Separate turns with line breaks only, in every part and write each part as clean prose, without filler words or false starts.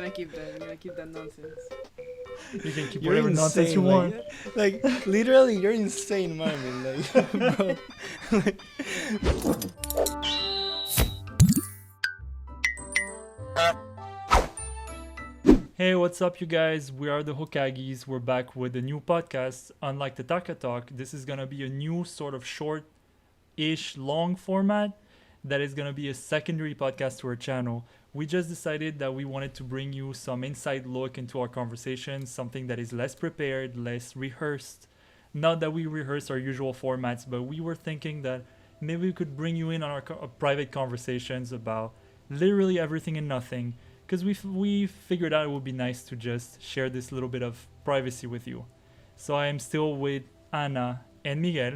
gonna keep that. I'm gonna keep that nonsense.
You can keep
You're
whatever nonsense you want.
Like literally, you're insane, Marvin. Like, bro.
Hey, what's up, you guys? We are the Hokages. We're back with a new podcast. Unlike the Taka Talk, this is gonna be a new sort of short-ish long format that is gonna be a secondary podcast to our channel. We just decided that we wanted to bring you some inside look into our conversations, something that is less prepared, less rehearsed. Not that we rehearse our usual formats, but we were thinking that maybe we could bring you in on our private conversations about literally everything and nothing. Because we figured out it would be nice to just share this little bit of privacy with you. So I am still with Anna and Miguel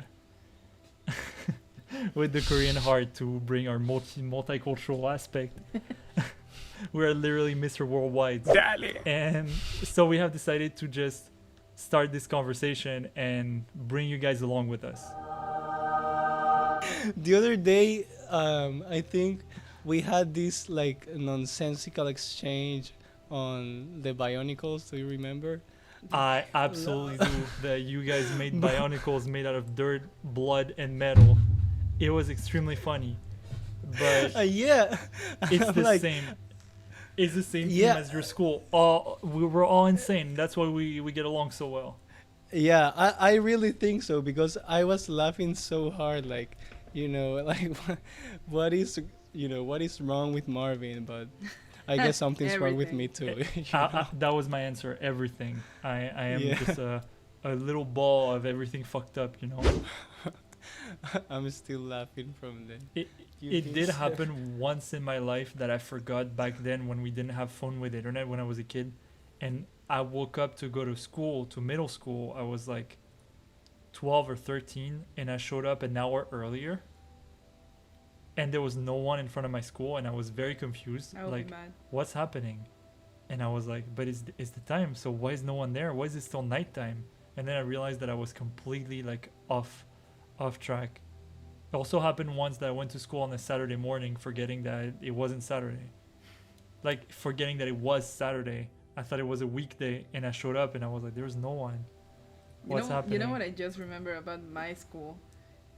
with the Korean heart to bring our multicultural aspect. We are literally Mr. Worldwide.
Dale.
And so we have decided to just start this conversation and bring you guys along with us.
The other day, I think we had this like nonsensical exchange on the Bionicles. Do you remember?
I absolutely do. That you guys made Bionicles made out of dirt, blood, and metal. It was extremely funny, but
Yeah,
it's
I'm
the
like,
same. It's the same
Yeah.
theme as your school. We were all insane. That's why we get along so well.
Yeah, I really think so because I was laughing so hard, like, like what is wrong with Marvin? But I guess something's wrong with me too.
That was my answer. Everything. I am
Yeah.
just a little ball of everything fucked up.
I'm still laughing from then.
It did happen once in my life that I forgot back then when we didn't have phone with internet when I was a kid, and I woke up to go to school, to middle school. I was like 12 or 13, and I showed up an hour earlier, and there was no one in front of my school, and I was very confused.
I would
Like,
be mad.
what's happening? And I was like, but it's the time, so why is no one there? Why is it still nighttime? And then I realized that I was completely like off track. It also happened once that I went to school on a Saturday morning forgetting that it wasn't Saturday. Like, forgetting that it was Saturday. I thought it was a weekday, and I showed up and I was like, there's no one. What's happening?
You know what I just remember about my school?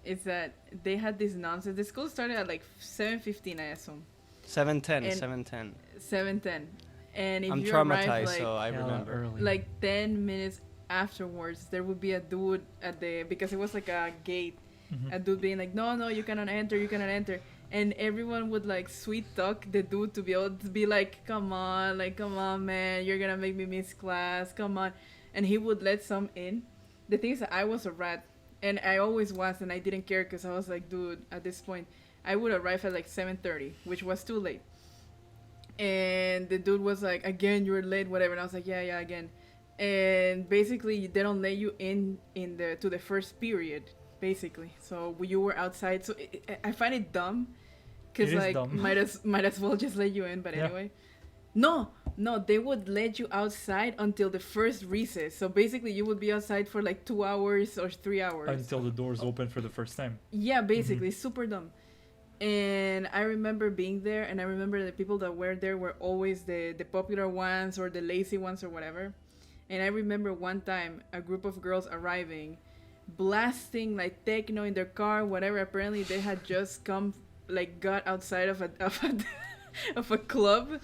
Is that they had this nonsense. The school started at like 7:15, I assume.
7:10,
And-
7:10.
7:10. And if
I'm
you
traumatized,
arrive like,
so I
Hella
remember.
early.
like 10 minutes afterwards, there would be a dude at because it was like a gate,
Mhm.
a dude being like, no, you cannot enter. And everyone would like sweet talk the dude to be able to be like, come on, man, you're gonna make me miss class, come on. And he would let some in. The thing is that I was a rat, and I always was, and I didn't care because I was like, dude, at this point, I would arrive at like 7:30, which was too late. And the dude was like, again, you're late, whatever. And I was like, yeah, again. And basically, they don't let you in to the first period, basically. So you were outside. So I find it dumb, because
It is
like
dumb.
might as well just let you in. But
Yeah.
anyway, no, they would let you outside until the first recess. So basically, you would be outside for like 2 hours or 3 hours.
Until the doors open for the first time.
Yeah, basically, super dumb. And I remember being there, and I remember the people that were there were always the popular ones or the lazy ones or whatever. And I remember one time a group of girls arriving, blasting like techno in their car, whatever. Apparently they had just got outside of a of a club.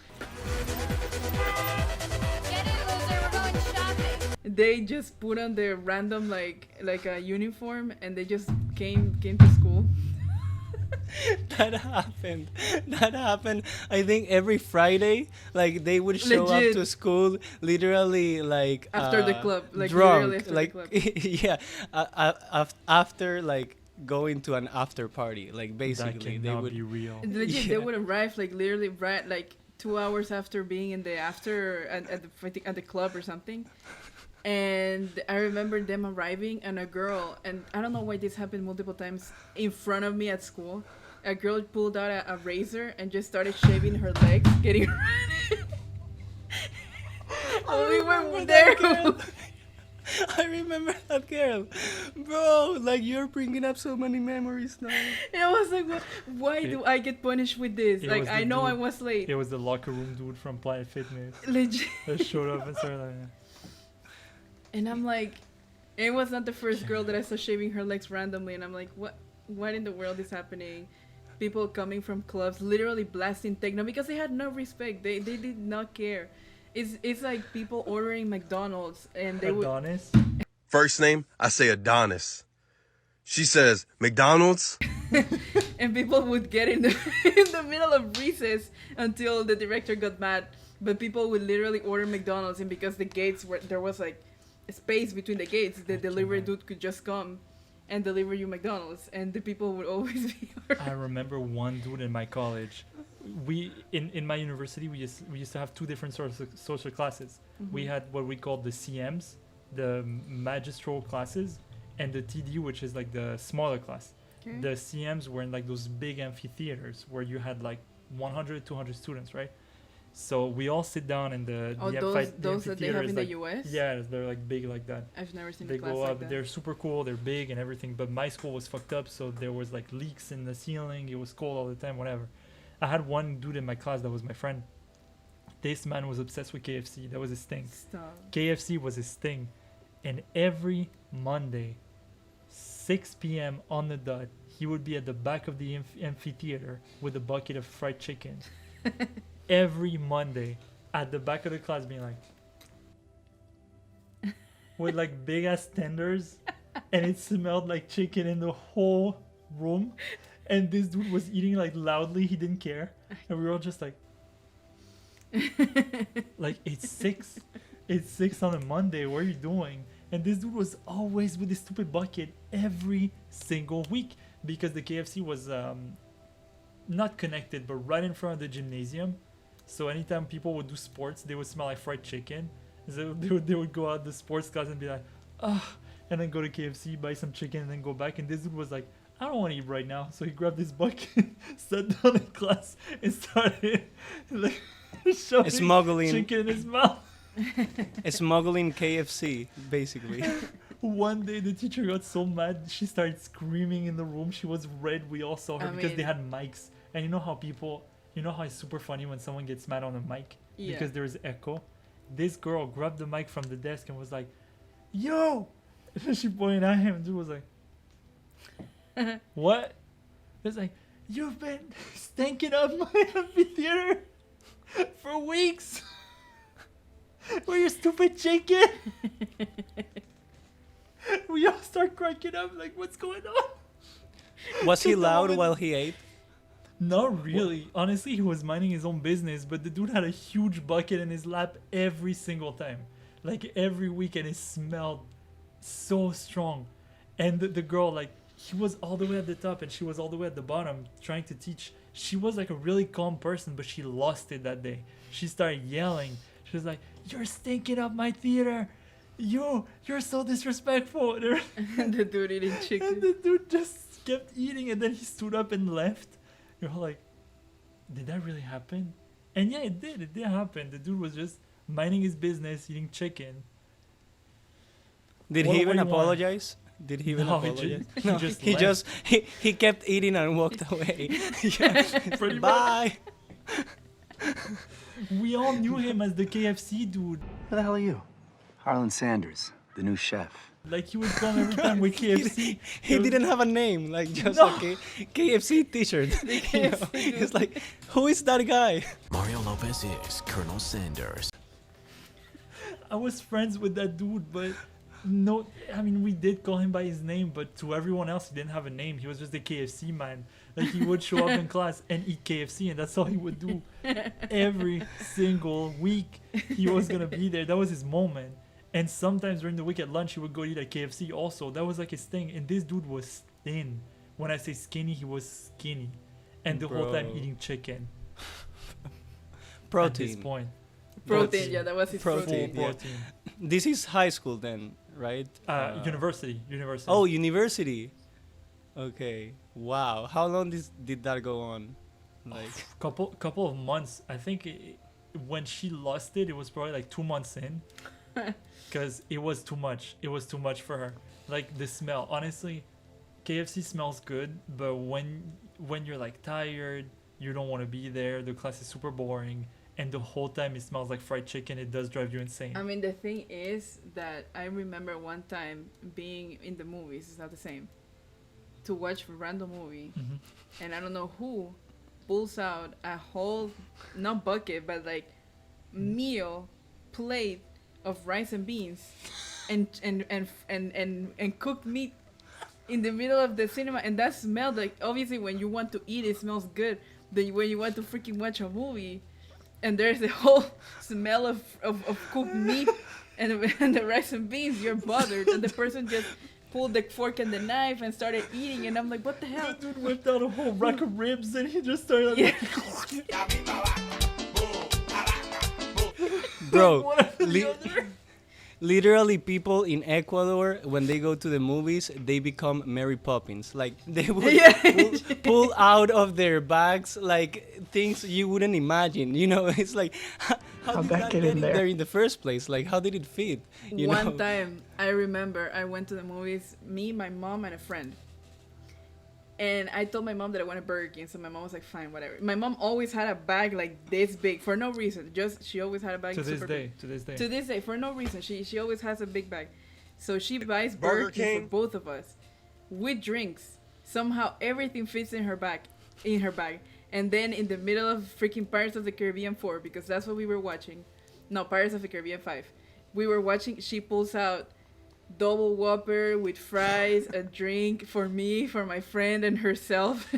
Get in, loser, we're going shopping.
They just put on their random like a uniform, and they just came to school.
That happened. I think every Friday, like they would show
Legit.
up to school literally like
After the club, like
drunk,
literally after the
like
club.
yeah, after like going to an after party, like basically
That
they
cannot
would.
be real.
Legit,
Yeah.
they would arrive like literally right like 2 hours after being in the after at the club or something. And I remember them arriving, and a girl, and I don't know why this happened multiple times in front of me at school. A girl pulled out a razor and just started shaving her legs, getting ready. And we were
remember
there.
that girl. I remember that girl. Bro, like you're bringing up so many memories now.
And I was like, why do I get punished with this?
It
Like,
was
I
the
know I
dude-
was late.
It was the locker room dude from Planet Fitness
Legit.
that showed up and started like,
And I'm like, it was not the first girl that I saw shaving her legs randomly. And I'm like, what in the world is happening? People coming from clubs, literally blasting techno because they had no respect. They did not care. It's like people ordering McDonald's and they would.
Adonis.
First name, I say Adonis. She says, McDonald's?
And people would get in the middle of recess until the director got mad. But people would literally order McDonald's, and because the gates were there was like a space between the gates, the delivery dude could just come and deliver you McDonald's, and the people would always be
I remember one dude in my college. We in my university we used to have two different sorts of social classes. We had what we called the CMs, the magistral classes, and the TD, which is like the smaller class.
Okay.
The CMs were in like those big amphitheaters where you had like 100, 200 students, right? So we all sit down in the
those that they have in the
like,
US.
yeah, they're like big like that.
I've never seen
They
a class
go
like
up,
that.
they're super cool, they're big and everything, but my school was fucked up, so there was like leaks in the ceiling, it was cold all the time, whatever. I had one dude in my class that was my friend. This man was obsessed with KFC. That was his thing.
Stop.
KFC was his thing. And every Monday, 6 p.m. on the dot, he would be at the back of the amphitheater with a bucket of fried chicken. Every Monday, at the back of the class, being like, with like big ass tenders, and it smelled like chicken in the whole room. And this dude was eating like loudly, he didn't care. And we were all just like, it's 6. It's 6 on a Monday, what are you doing? And this dude was always with this stupid bucket every single week because the KFC was not connected, but right in front of the gymnasium. So anytime people would do sports, they would smell like fried chicken. So they would go out the sports class and be like, and then go to KFC, buy some chicken, and then go back. And this dude was like, I don't want to eat right now. So he grabbed his bucket, sat down in class, and started like shoving
Smuggling.
chicken in his mouth.
Smuggling KFC, basically.
One day the teacher got so mad, she started screaming in the room. She was red. We all saw her because they had mics. And you know how it's super funny when someone gets mad on a mic because there is echo. This girl grabbed the mic from the desk and was like, "Yo!" And she pointed at him, and dude was like, "What?" It's like, "You've been stinking up my amphitheater for weeks with your stupid chicken." We all start cracking up, like, "What's going on?"
Was he
Took the
loud
moment-
while he ate?
Not really. Honestly, he was minding his own business, but the dude had a huge bucket in his lap every single time. Like every week, and it smelled so strong. And the girl, like, he was all the way at the top and she was all the way at the bottom trying to teach. She was like a really calm person, but she lost it that day. She started yelling. She was like, "You're stinking up my theater. You're so disrespectful."
And the dude eating
And
chicken.
the dude just kept eating, and then he stood up and left. You're all like, did that really happen? And yeah, it did. It did happen. The dude was just minding his business, eating chicken.
Did
What-
he
what
even
do you want?
apologize? Did he even
No, he
apologize?
he just left.
he kept eating and walked away.
Pretty much.
Bye.
We all knew him as the KFC dude.
Who the hell are you? Harlan Sanders, the new chef.
Like, he would come every time with KFC.
He
It was-
didn't have a name, like just
No.
a KFC T-shirt. You know? It's like, who is that guy?
Mario Lopez is Colonel Sanders.
I was friends with that dude, but no, I mean, we did call him by his name, but to everyone else, he didn't have a name. He was just a KFC man. Like, he would show up in class and eat KFC, and that's all he would do. Every single week, he was going to be there. That was his moment. And sometimes during the week at lunch, he would go eat at KFC also. That was like his thing. And this dude was thin. When I say skinny, he was skinny. And the whole time
Bro.
eating chicken. At this
Protein.
point.
Protein, yeah, that was his
Protein.
protein.
Full
Yeah.
protein.
This is high school then, right?
University.
Oh, university. Okay. Wow. How long did that go on? Like,
couple of months. I think when she lost it, it was probably like 2 months in. because it was too much. It was too much for her. Like the smell. Honestly, KFC smells good, but when you're like tired, you don't want to be there. The class is super boring, and the whole time it smells like fried chicken. It does drive you insane.
I mean, the thing is that I remember one time being in the movies. It's not the same. To watch a random movie, and I don't know who pulls out a whole, not bucket, but like meal plate of rice and beans, and cooked meat in the middle of the cinema, and that smelled like, obviously when you want to eat it smells good, but when you want to freaking watch a movie and there's the whole smell of cooked meat and the rice and beans, you're bothered, and the person just pulled the fork and the knife and started eating, and I'm like, what the hell?
The dude whipped out a whole rack of ribs and he just started
Yeah.
Bro,
one after the other.
literally people in Ecuador, when they go to the movies, they become Mary Poppins. Like they would
Yeah.
pull out of their bags like things you wouldn't imagine. You know, it's like how did that get in there in the first place? Like how did it fit? You know?
One time, I remember I went to the movies, me, my mom, and a friend. And I told my mom that I wanted Burger King, so my mom was like, fine, whatever. My mom always had a bag like this big for no reason. Just she always had a bag
To this
super
day,
big.
to this day.
To this day, for no reason. She always has a big bag. So she buys
Burger
Burger King
King?
for both of us with drinks. Somehow everything fits in her bag. And then in the middle of freaking Pirates of the Caribbean 4, because that's what we were watching. No, Pirates of the Caribbean 5. We were watching, she pulls out double Whopper with fries, a drink for me, for my friend, and herself.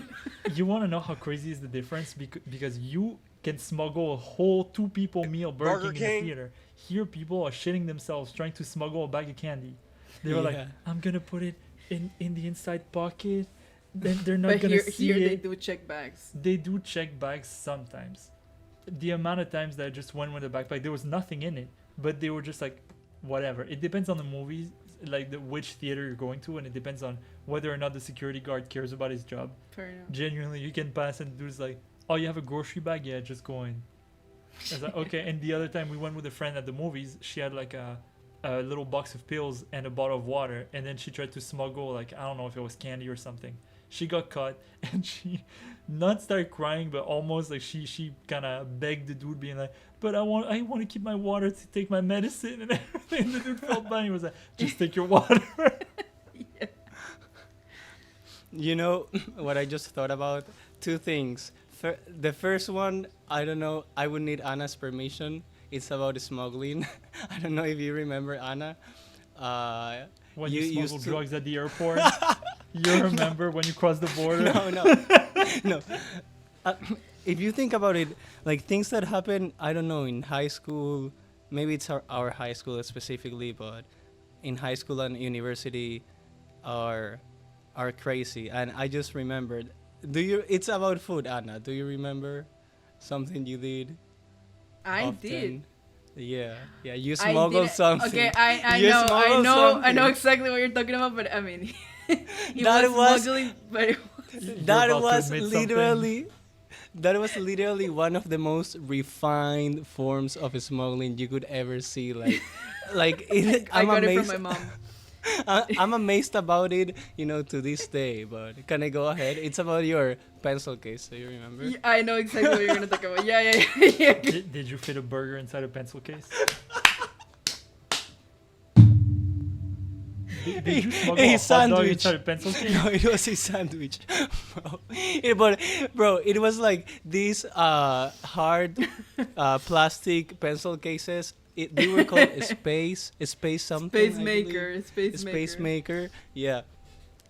You want to know how crazy is the difference? Because you can smuggle a whole 2 people meal Burger King in the theater. Here, people are shitting themselves trying to smuggle a bag of candy. They were like,
Yeah.
I'm going to put it in the inside pocket. Then they're not
But
going to see
here
it.
they do check bags.
They do check bags sometimes. The amount of times that I just went with a backpack, there was nothing in it, but they were just like, whatever. It depends on the movies, like which theater you're going to, and it depends on whether or not the security guard cares about his job.
Fair enough.
Genuinely, you can pass and the dude's like, oh, you have a grocery bag? Yeah, just go in. I was like, okay. And the other time we went with a friend at the movies, she had like a little box of pills and a bottle of water, and then she tried to smuggle, like, I don't know if it was candy or something. She got caught, and she not started crying, but almost like she kind of begged the dude, being like, but I want to keep my water to take my medicine and everything. The dude felt bad. He was like, just take your water.
Yeah.
You know what I just thought about? 2 things. The first one, I don't know. I would need Anna's permission. It's about smuggling. I don't know if you remember Anna.
When
You
you smuggle
used to-
drugs at the airport, you remember when you cross the border?
No. If you think about it, like things that happen, I don't know, in high school, maybe it's our high school specifically, but in high school and university are crazy. And I just remembered, it's about food, Anna. Do you remember something you did?
I
often?
did.
Yeah, you
I
smuggled
didn't-
something.
Okay, I
You
know,
smuggled
I
something.
know exactly what you're talking about, but I mean, it
That was-
smuggling, but it
You're
That
about to
was
admit something.
literally one of the most refined forms of smuggling you could ever see. Like
I
I'm
got it
amazed.
from my mom.
I'm amazed about it, to this day. But can I go ahead? It's about your pencil case. Do you remember?
Yeah, I know exactly what you're gonna talk about. Yeah.
Did you fit a burger inside a pencil case? Did you smuggle
A
a hot dog
sandwich.
inside a pencil case?
No, it was a sandwich, bro. It was like these hard plastic pencil cases. They were called space something. I believe.
Space maker.
Yeah.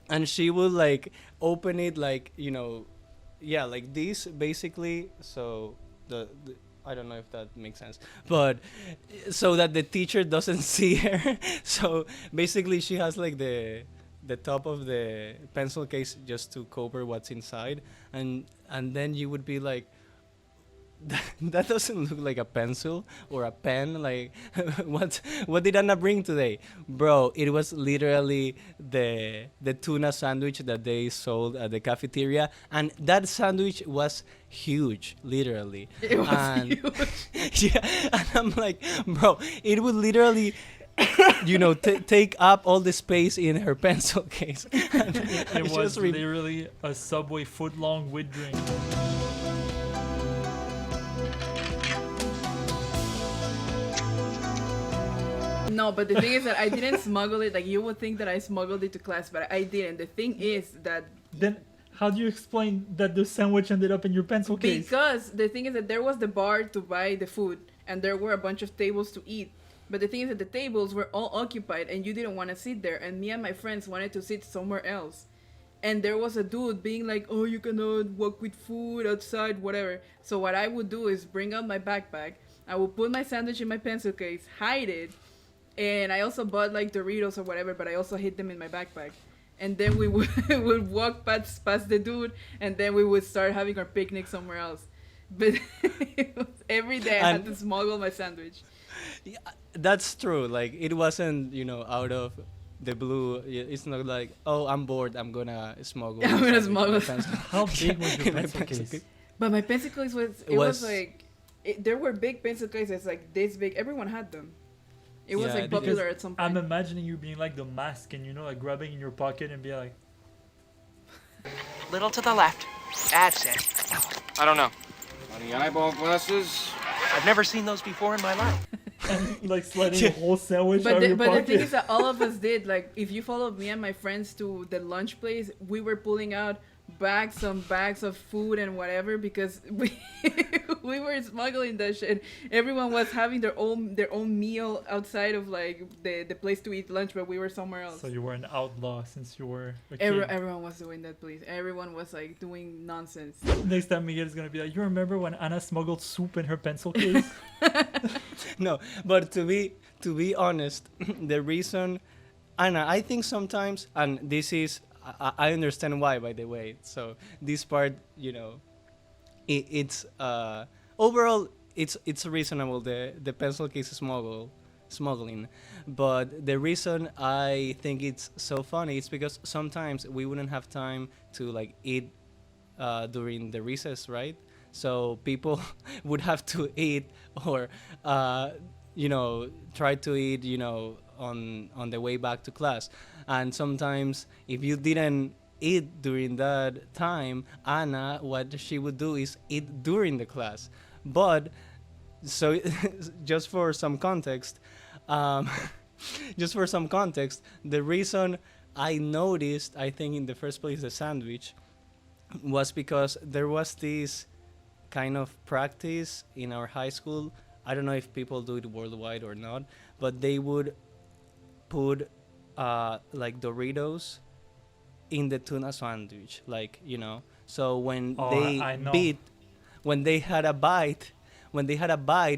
And she would like open it like like this basically. So the I don't know if that makes sense, but so that the teacher doesn't see her. So basically, she has like the top of the pencil case just to cover what's inside, and then you would be like, that doesn't look like a pencil or a pen. Like, what did Anna bring today, bro? It was literally the tuna sandwich that they sold at the cafeteria, and that sandwich was huge, literally.
It was
And
huge.
yeah, and I'm like, bro, it would literally, take up all the space in her pencil case. And I
It was
just re-
literally a Subway foot long with drink.
No, but the thing is that I didn't smuggle it. Like, you would think that I smuggled it to class, but I didn't. The thing is that
Then how do you explain that the sandwich ended up in your pencil case?
because the thing is that there was the bar to buy the food, and there were a bunch of tables to eat. But the thing is that the tables were all occupied, and you didn't want to sit there. And me and my friends wanted to sit somewhere else. And there was a dude being like, "Oh, you cannot walk with food outside, whatever." So what I would do is bring out my backpack. I would put my sandwich in my pencil case, hide it, and I also bought like Doritos or whatever, but I also hid them in my backpack. And then we would, would walk past the dude, and then we would start having our picnic somewhere else. But it was every day I had
And-
to smuggle my sandwich.
Yeah, that's true. Like, it wasn't, out of the blue. It's not like, oh, I'm bored, I'm gonna smuggle.
I'm gonna
something in my
smuggle.
pencil.
How big was your
In my
pencil case?
But my pencil case was, it was like, there were big pencil cases like this big. Everyone had them. It was
Yeah,
like
because
popular at some point.
I'm imagining you being like the mask and like grabbing in your pocket and be like,
Little to the left. That's it.
I don't know. Any eyeball glasses?
I've never seen those before in my life.
and, like sliding a whole sandwich out
But
of your
the
pocket.
thing is that all of us did. Like, if you followed me and my friends to the lunch place, we were pulling out bags of food and whatever because we were smuggling that shit. Everyone was having their own meal outside of like the place to eat lunch, but we were somewhere else.
So you were an outlaw since you were a kid.
Everyone was doing that, please. Everyone was like doing nonsense.
Next time Miguel is gonna be like, you remember when Anna smuggled soup in her pencil case?
No, but to be honest, the reason, Anna, I think sometimes, and this is, I understand why, by the way. So this part, it's overall it's reasonable, the pencil case smuggling, but the reason I think it's so funny is because sometimes we wouldn't have time to like eat during the recess, right? So people would have to eat or try to eat on the way back to class. And sometimes if you didn't eat during that time, Anna, what she would do is eat during the class. But so just for some context, the reason I noticed, I think in the first place, the sandwich was because there was this kind of practice in our high school. I don't know if people do it worldwide or not, but they would put like Doritos in the tuna sandwich, so when when they had a bite,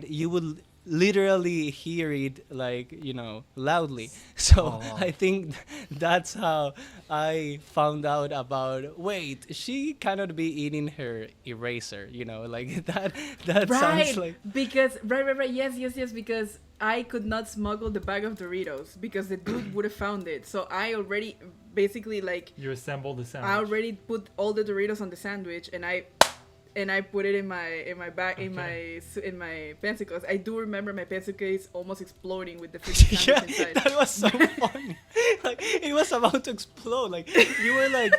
you would literally hear it loudly. So I think that's how I found out about, wait, she cannot be eating her eraser, like that sounds like,
because right, yes, because I could not smuggle the bag of Doritos because the dude would have found it. So I already basically
You assembled the sandwich.
I already put all the Doritos on the sandwich and I put it in my bag, in my pencil case. I do remember my pencil case almost exploding with the freaking sandwich inside.
that was so funny. Like, it was about to explode. Like, you were like,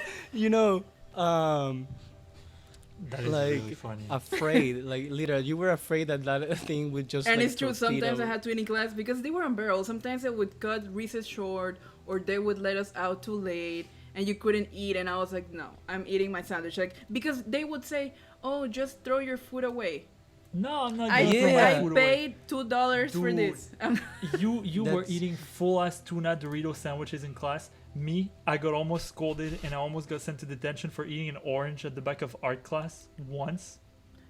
That is
like
really funny.
afraid, like literally, you were afraid that thing would just.
And
like,
it's true.
torpedo.
Sometimes I had to eat in class because they were on barrels. Sometimes they would cut recess short, or they would let us out too late, and you couldn't eat. And I was like, no, I'm eating my sandwich. Like, because they would say, oh, just throw your food away.
No, I'm not
I,
gonna throw my
I
food away.
paid $2 for
Dude.
this.
You were
That's-
eating full ass tuna Dorito sandwiches in class. Me, I got almost scolded and I almost got sent to detention for eating an orange at the back of art class once.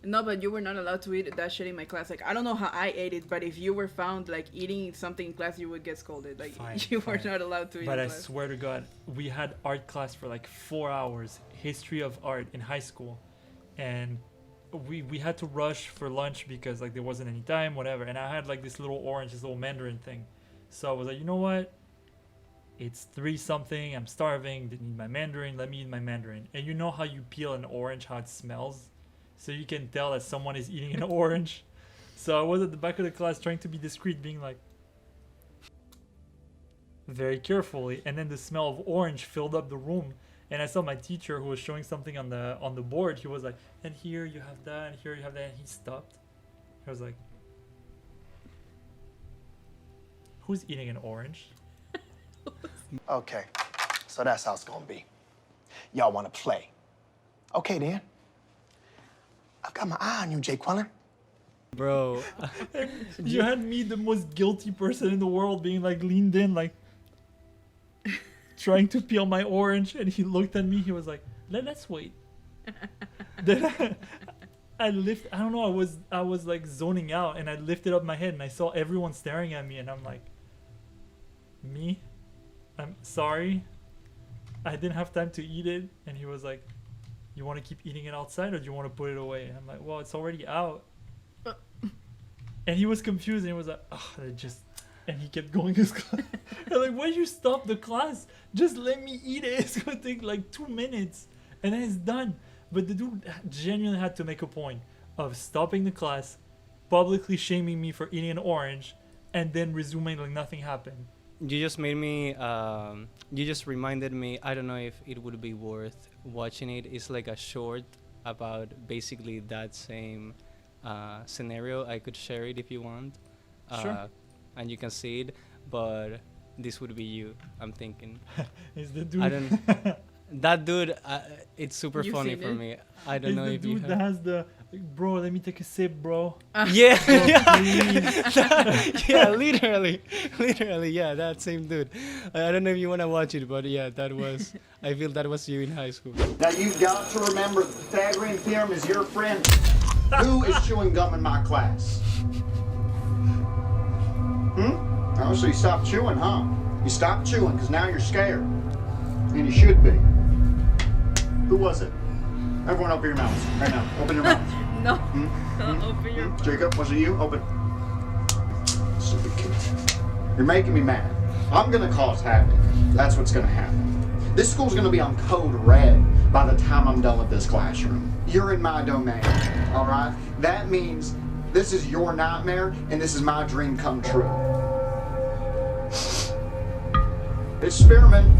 No, but you were not allowed to eat that shit in my class. Like, I don't know how I ate it, but if you were found like eating something in class, you would get scolded. Like,
Fine,
you were
fine.
not allowed to eat
But
in
I
class.
swear to God, we had art class for like 4 hours, history of art in high school, and we had to rush for lunch because like there wasn't any time, whatever. And I had like this little orange, this little mandarin thing. So I was like, you know what? It's 3 something. I'm starving. Didn't eat my mandarin. Let me eat my mandarin. And you know how you peel an orange, how it smells? So you can tell that someone is eating an orange. So I was at the back of the class trying to be discreet, being like very carefully. And then the smell of orange filled up the room. And I saw my teacher who was showing something on the board. He was like, and here you have that, and here you have that. And he stopped. I was like, who's eating an orange?
Okay, so that's how it's gonna be. Y'all wanna play? Okay then. I've got my eye on you, Jay Quellen.
Bro.
You had me, the most guilty person in the world, being like leaned in, like trying to peel my orange, and he looked at me. He was like, "Let's wait." Then I don't know. I was like zoning out, and I lifted up my head, and I saw everyone staring at me, and I'm like, "Me? I'm sorry. I didn't have time to eat it." And he was like, "You want to keep eating it outside, or do you want to put it away?" And I'm like, "Well, it's already out." And he was confused, and he was like, "Oh, and he kept going his class. I'm like, why you stop the class? Just let me eat it. It's gonna take like 2 minutes, and then it's done." But the dude genuinely had to make a point of stopping the class, publicly shaming me for eating an orange, and then resuming like nothing happened.
You just made me, you just reminded me, I don't know if it would be worth watching it. It's like a short about basically that same scenario. I could share it if you want.
Sure.
And you can see it, but this would be you, I'm thinking.
Is the dude...
I don't... That dude, it's super
You've
funny
seen
for
it?
me. I don't know
the
if you
dude that has the... Bro, let me take a sip, bro.
Yeah,
Please.
yeah, literally, yeah, that same dude. I don't know if you want to watch it, but yeah, that was, I feel that was you in high school.
Now you've got to remember the Pythagorean theorem is your friend. Who is chewing gum in my class? Oh, so you stopped chewing, huh? You stopped chewing because now you're scared. And you should be. Who was it? Everyone open your mouths right now. Open your mouths.
No. Open your mouth.
Jacob, was it you? Open. Stupid kid. You're making me mad. I'm gonna cause havoc. That's what's gonna happen. This school's gonna be on code red by the time I'm done with this classroom. You're in my domain, all right? That means this is your nightmare and this is my dream come true. It's spearmint,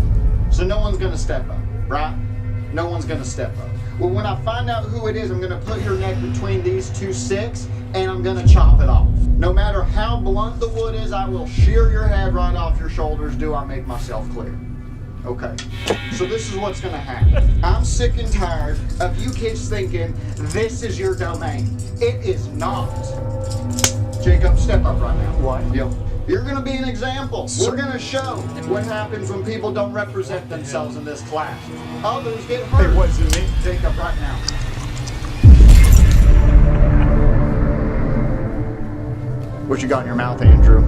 so no one's gonna step up, right? No one's gonna step up. Well, when I find out who it is, I'm gonna put your neck between these 2 sticks and I'm gonna chop it off. No matter how blunt the wood is, I will shear your head right off your shoulders. Do I make myself clear? Okay, so this is what's gonna happen. I'm sick and tired of you kids thinking this is your domain. It is not. Jacob, step up right now. What? Yep. You're gonna be an example. We're gonna show what happens when people don't represent themselves in this class. Others get hurt. It wasn't me. Jacob, right now. What you got in your mouth, Andrew?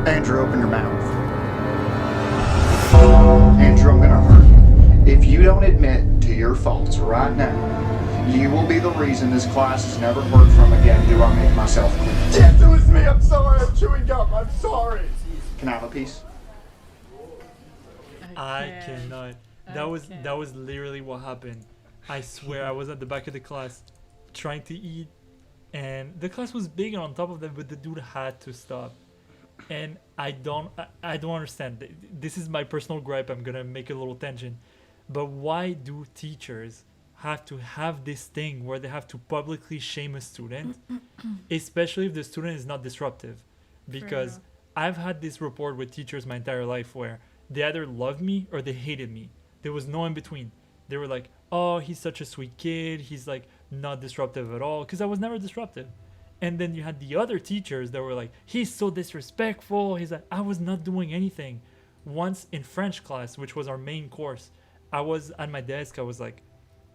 Andrew, open your mouth. Andrew, I'm gonna hurt you. If you don't admit to your faults right now, you will be the reason this class is never heard from again. Do I make myself clear? Yes, it was me. I'm sorry. I'm chewing gum. I'm sorry. Can I have a piece?
I cannot. That was literally what happened. I swear, I was at the back of the class trying to eat, and the class was big, and on top of that, but the dude had to stop. And I don't understand. This is my personal gripe. I'm gonna make a little tangent, but why do teachers have to have this thing where they have to publicly shame a student, especially if the student is not disruptive? Because I've had this rapport with teachers my entire life where they either loved me or they hated me. There was no in between. They were like, oh, he's such a sweet kid, he's like not disruptive at all, because I was never disruptive. And then you had the other teachers that were like, he's so disrespectful, he's like, I was not doing anything. Once in French class, which was our main course, I was at my desk, I was like,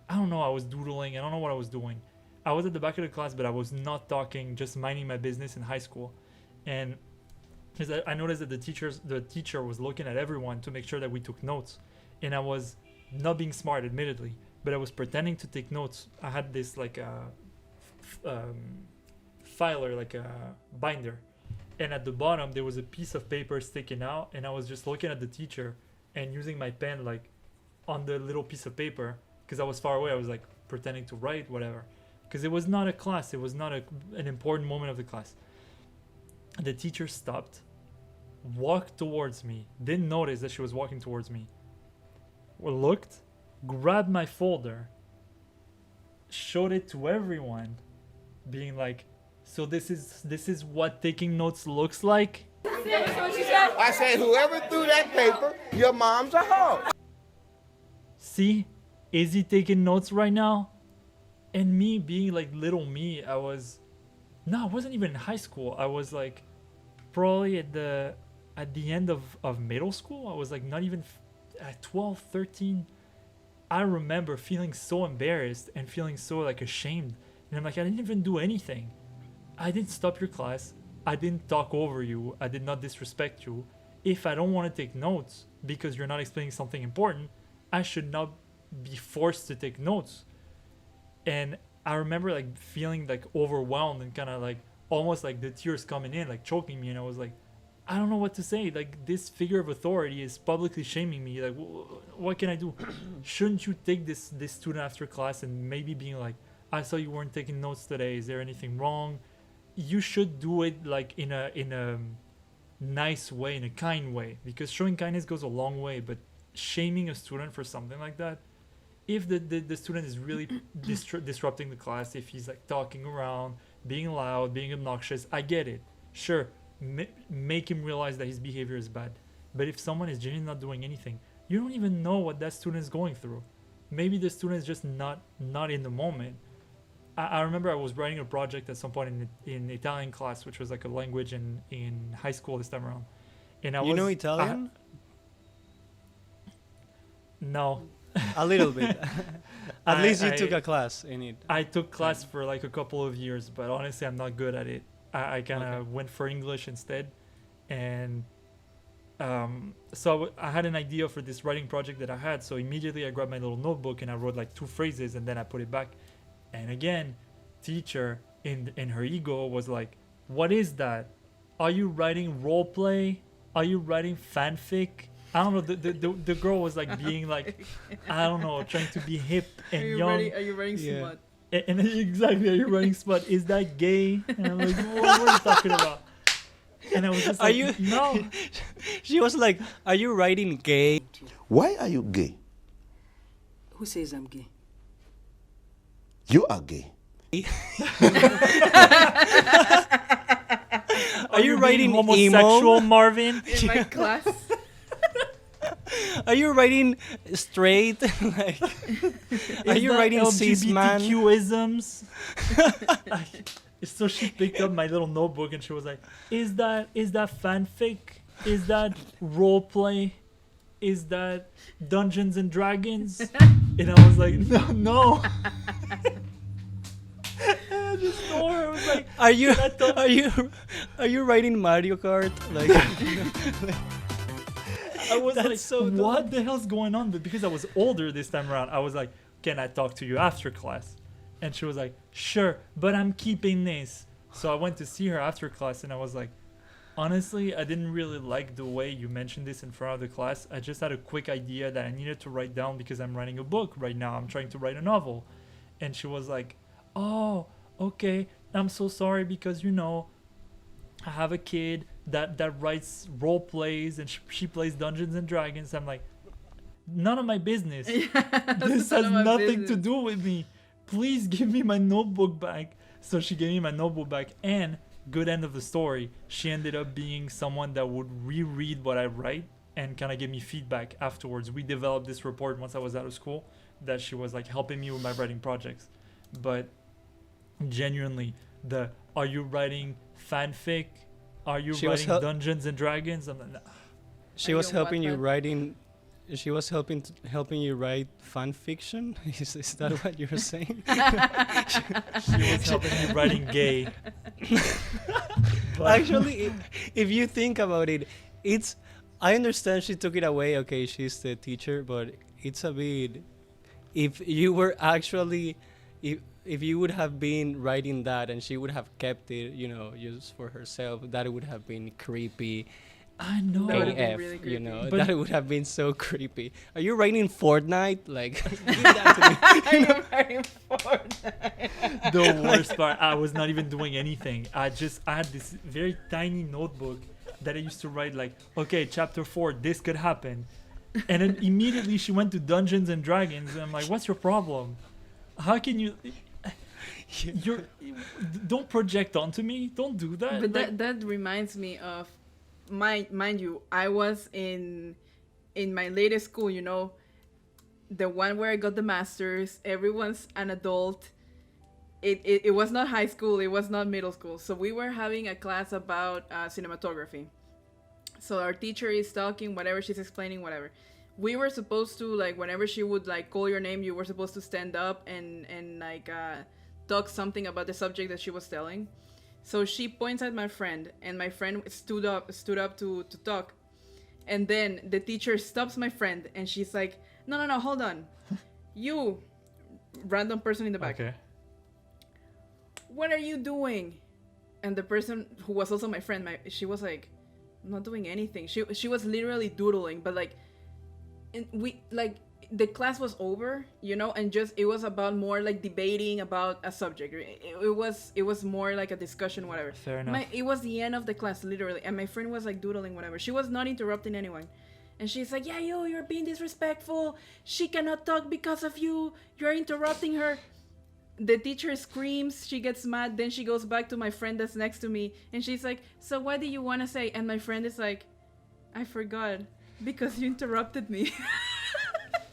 I don't know, I was doodling, I don't know what I was doing. I was at the back of the class, but I was not talking, just minding my business in high school. And because I noticed that the teacher was looking at everyone to make sure that we took notes. And I was not being smart, admittedly, but I was pretending to take notes. I had this like filer, like a binder, and at the bottom there was a piece of paper sticking out, and I was just looking at the teacher and using my pen like on the little piece of paper because I was far away. I was like pretending to write whatever, because it was not a class, it was not an important moment of the class. The teacher stopped, walked towards me, didn't notice that she was walking towards me, looked, grabbed my folder, showed it to everyone, being like, so this is what taking notes looks like.
I said, whoever threw that paper, your mom's a hoe.
See, is he taking notes right now? And me being like little me, I wasn't even in high school. I was like probably at the end of middle school. I was like not even at 12, 13. I remember feeling so embarrassed and feeling so like ashamed. And I'm like, I didn't even do anything. I didn't stop your class. I didn't talk over you. I did not disrespect you. If I don't want to take notes because you're not explaining something important, I should not be forced to take notes. And I remember like feeling like overwhelmed and kind of like almost like the tears coming in, like choking me. And I was like, I don't know what to say. Like, this figure of authority is publicly shaming me. Like, what can I do? Shouldn't you take this student after class and maybe being like, I saw you weren't taking notes today. Is there anything wrong? You should do it like in a nice way, in a kind way, because showing kindness goes a long way. But shaming a student for something like that, if the student is really disrupting the class, if he's like talking around, being loud, being obnoxious, I get it. Sure, make him realize that his behavior is bad. But if someone is genuinely not doing anything, you don't even know what that student is going through. Maybe the student is just not in the moment. I remember I was writing a project at some point in Italian class, which was like a language in high school this time around. And
You know Italian?
No.
A little bit. At least you took a class in it.
I took class for like a couple of years, but honestly, I'm not good at it. I kind of went for English instead. And so I had an idea for this writing project that I had. So immediately I grabbed my little notebook and I wrote like 2 phrases and then I put it back. And again, teacher in her ego was like, what is that? Are you writing role play? Are you writing fanfic? I don't know. The girl was like being like, I don't know, trying to be hip and young.
Are you writing smut?
And exactly, are you writing smut? Is that gay? And I'm like, what are you talking about? And I was just like, no.
She was like, are you writing gay?
Why are you gay?
Who says I'm gay?
You are gay.
Are you writing
homosexual,
emo?
Marvin?
In my class.
Are you writing straight? Like, are you writing cis man?
LGBTQ-isms? So she picked up my little notebook and she was like, is that fanfic? Is that role play? Is that Dungeons and Dragons? And I was like, no. And I just told her, I was like,
are you writing Mario Kart? Like,
I was like,
so
what the hell's going on? But because I was older this time around, I was like, can I talk to you after class? And she was like, sure, but I'm keeping this. So I went to see her after class and I was like, honestly, I didn't really like the way you mentioned this in front of the class. I just had a quick idea that I needed to write down because I'm writing a book right now. I'm trying to write a novel. And she was like, oh, okay, I'm so sorry because, you know, I have a kid that writes role plays and she plays Dungeons and Dragons. I'm like, none of my business. This has nothing to do with me. Please give me my notebook back. So she gave me my notebook back, and good end of the story, she ended up being someone that would reread what I write and kind of give me feedback afterwards. We developed this report once I was out of school that she was like helping me with my writing projects. But genuinely, are you writing fanfic? Are you writing Dungeons and Dragons? I'm like, nah.
She was helping you writing. She was helping you write fan fiction. Is that what you're saying?
She was helping me writing gay.
Actually, if you think about it, I understand she took it away. Okay, she's the teacher, but it's a bit if you were actually, if you would have been writing that and she would have kept it, just for herself, that would have been creepy.
I know.
That would have been
AF,
really creepy.
But-
that would have been so creepy. Are you writing Fortnite? Like, give that to me.
I'm writing Fortnite.
The worst part, I was not even doing anything. I had this very tiny notebook that I used to write like, okay, chapter 4, this could happen. And then immediately she went to Dungeons and Dragons, and I'm like, what's your problem? How can you... Don't project onto me. Don't do that.
But
Like,
that reminds me of, mind you, I was in my latest school, the one where I got the master's. Everyone's an adult. It was not high school, it was not middle school. So we were having a class about cinematography. So our teacher is talking, whatever she's explaining, whatever. We were supposed to, like, whenever she would like call your name, you were supposed to stand up and like talk something about the subject that she was telling. So she points at my friend, and my friend stood up to talk. And then the teacher stops my friend, and she's like, no, hold on. You, random person in the back.
okay.
What are you doing? And the person who was also my friend, she was like, I'm not doing anything. She was literally doodling, but like, the class was over, and just it was about more like debating about a subject. It was more like a discussion, whatever.
Fair enough.
It was the end of the class, literally, and my friend was like doodling, whatever. She was not interrupting anyone. And she's like, yeah, you're being disrespectful. She cannot talk because of you. You're interrupting her. The teacher screams, she gets mad, then she goes back to my friend that's next to me, and she's like, so what do you want to say? And my friend is like, I forgot, because you interrupted me.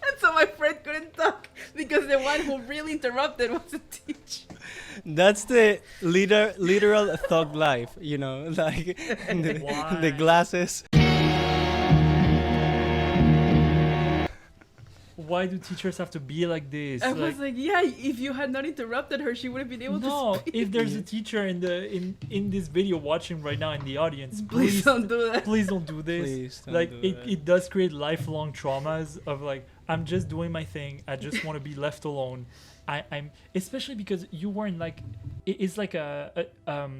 And so my friend couldn't talk, because the one who really interrupted was the teacher.
That's the literal thug life, like the glasses.
Why do teachers have to be like this?
I was like, yeah, if you had not interrupted her, she would have been able to speak.
If there's a teacher in this video watching right now in the audience,
Please don't do that.
Please don't do this.
Please don't
like
do that.
it does create lifelong traumas of like, I'm just doing my thing. I just want to be left alone. I'm especially because you weren't like, it's like a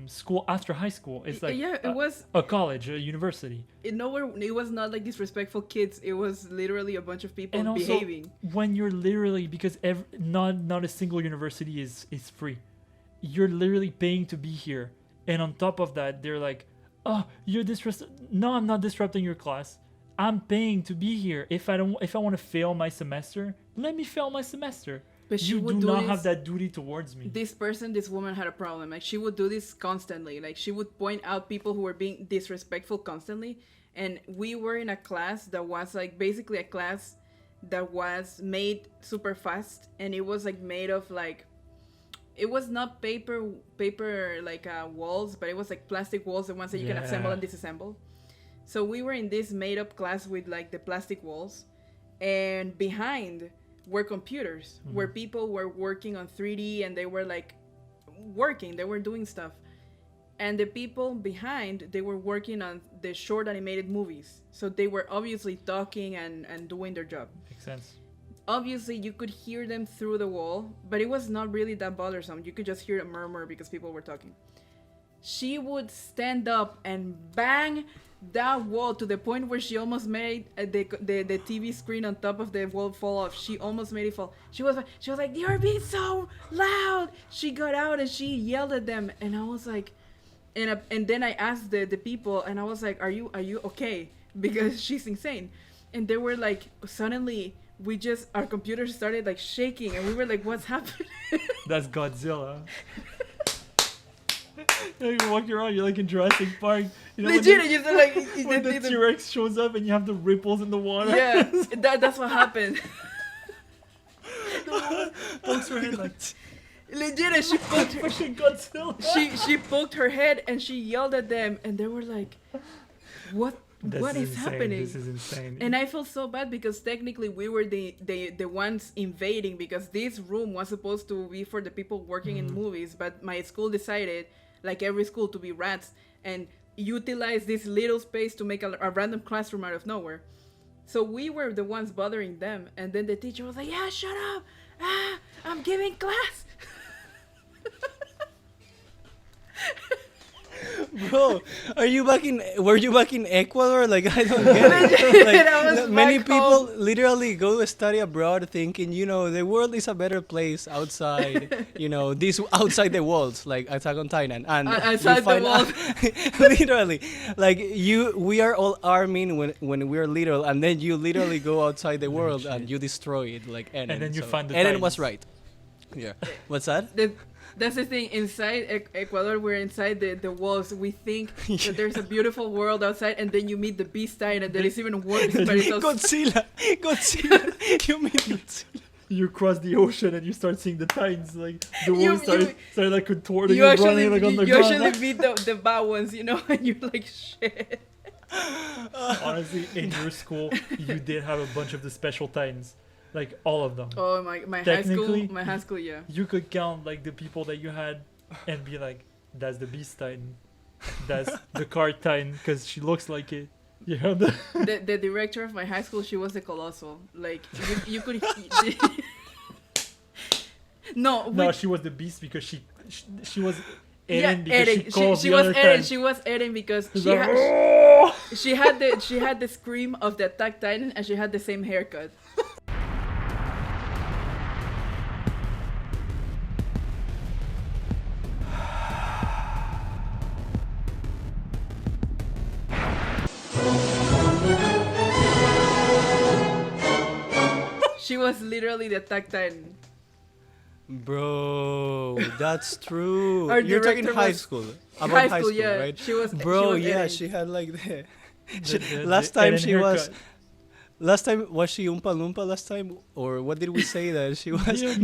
school after high school. It's like
it was
a college, a university.
It was not like disrespectful kids. It was literally a bunch of people
And also,
behaving.
when you're literally, because not a single university is free. You're literally paying to be here, and on top of that, they're like, "Oh, you're No, I'm not disrupting your class. I'm paying to be here. If I want to fail my semester, let me fail my semester."
But she
you
would
do
do
not
this-
have that duty towards me.
This woman had a problem. Like, she would do this constantly. Like, she would point out people who were being disrespectful constantly. And we were in a class that was like basically a class that was made super fast, and it was like made of like, it was not paper like walls, but it was like plastic walls, the ones that you can assemble and disassemble. So we were in this made up class with like the plastic walls, and behind were computers where people were working on 3D, and they were like they were doing stuff. And the people behind, they were working on the short animated movies. So they were obviously talking and doing their job.
Makes sense.
Obviously, you could hear them through the wall, but it was not really that bothersome. You could just hear a murmur because people were talking. She would stand up and bang that wall to the point where she almost made the TV screen on top of the wall fall off. She almost made it fall. She was like, "You're being so loud!" She got out and she yelled at them, and I was like, and then I asked the people, and I was like, "Are you okay?" Because she's insane. And they were like, suddenly our computer started like shaking, and we were like, "What's happening?"
That's Godzilla. You walk around, you're like in Jurassic Park.
Legit, you said like
when the T-Rex shows up and you have the ripples in the water.
Yeah, that's what happened.
Pokes her head like.
Legit, and she poked her.
Godzilla.
She poked her head and she yelled at them, and they were like, "What is happening?"
This is insane.
And I felt so bad because technically we were the ones invading, because this room was supposed to be for the people working in movies, but my school decided, like every school, to be rats and utilize this little space to make a random classroom out of nowhere. So we were the ones bothering them, and then the teacher was like, "Yeah, shut up! I'm giving class."
Bro, were you back in Ecuador? Like, I don't get it. Like, many people literally go study abroad thinking, the world is a better place outside, this outside the walls, like Attack on Titan. And
outside the walls.
Literally, like we are all arming when we're little, and then you literally go outside the world and you destroy it, like Eren.
And then you find the
Eren was right. Yeah. What's that?
That's the thing. Inside Ecuador, we're inside the walls. We think that there's a beautiful world outside, and then you meet the beast titan, and that is even worse.
Godzilla. You meet Godzilla.
You cross the ocean and you start seeing the titans, like the world start like contorting
you
and
actually,
running like on the
you
ground.
actually meet the bad ones, and you're like, shit.
Honestly, in your school, you did have a bunch of the special titans. Like all of them.
Oh my high school, yeah.
You could count like the people that you had, and be like, "That's the Beast Titan, that's the Card Titan," because she looks like it. You know
the director of my high school, she was the Colossal. Like you could. No,
she was the Beast because she was
Eren
because
she was Eren.
Titan.
She was Eren because she had the scream of the Attack Titan, and she had the same haircut. She was literally the Attack Titan.
Bro, that's true.
Our
You're talking
director
high
was-
school.
High
About high
school,
school,
yeah.
right?
She was
yeah,
Eren.
she had like the
Last
time she was. Last time was she Oompa Loompa last time, or what did we say that she was?
Yeah,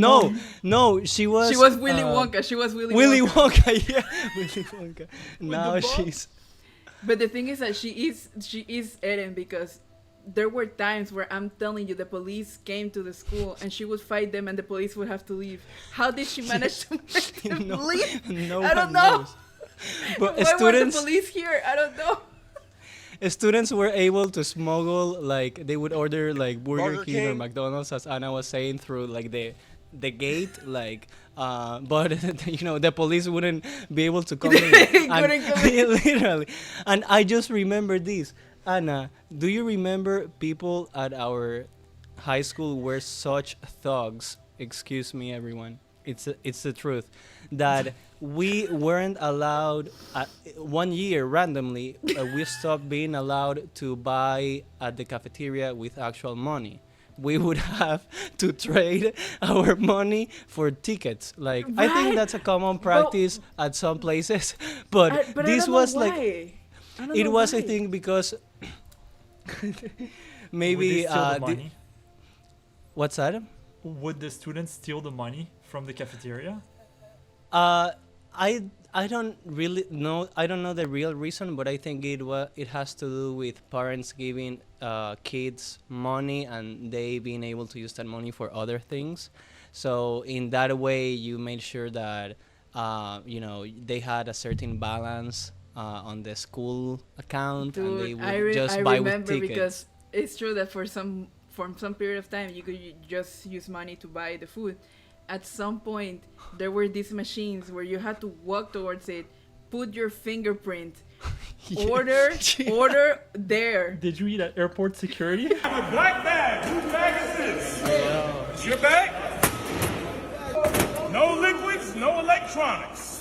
no, she was.
She was Willy Wonka. She was Willy
Wonka. Yeah, Willy Wonka. Now she's.
But the thing is that she is Eren because there were times where I'm telling you the police came to the school and she would fight them and the police would have to leave. How did she manage to make them leave?
No
I don't know.
But
Why were the police here? I don't know.
Students were able to smuggle, like they would order like Burger King or
King.
McDonald's, as Anna was saying, through like the gate, like but the police wouldn't be able to come in.
Couldn't come in.
Literally. And I just remember this. Anna, do you remember people at our high school were such thugs? Excuse me, everyone. It's the truth that we weren't allowed. 1 year randomly, we stopped being allowed to buy at the cafeteria with actual money. We would have to trade our money for tickets. Like I think
Right.
that's a common practice at some places, but
But
this
I don't
was
know
like
why. I don't
it
know
was,
why.
I think, because maybe
Would they steal the money?
What's that?
Would the students steal the money from the cafeteria?
I don't really know. I don't know the real reason, but I think it has to do with parents giving kids money and they being able to use that money for other things. So in that way, you made sure that they had a certain balance on the school account, and they would just buy with tickets.
Because it's true that for some period of time you could just use money to buy the food. At some point, there were these machines where you had to walk towards it, put your fingerprint, order there.
Did you eat at airport security?
A black bag. Whose bag is this? It's your bag? No liquids, no electronics.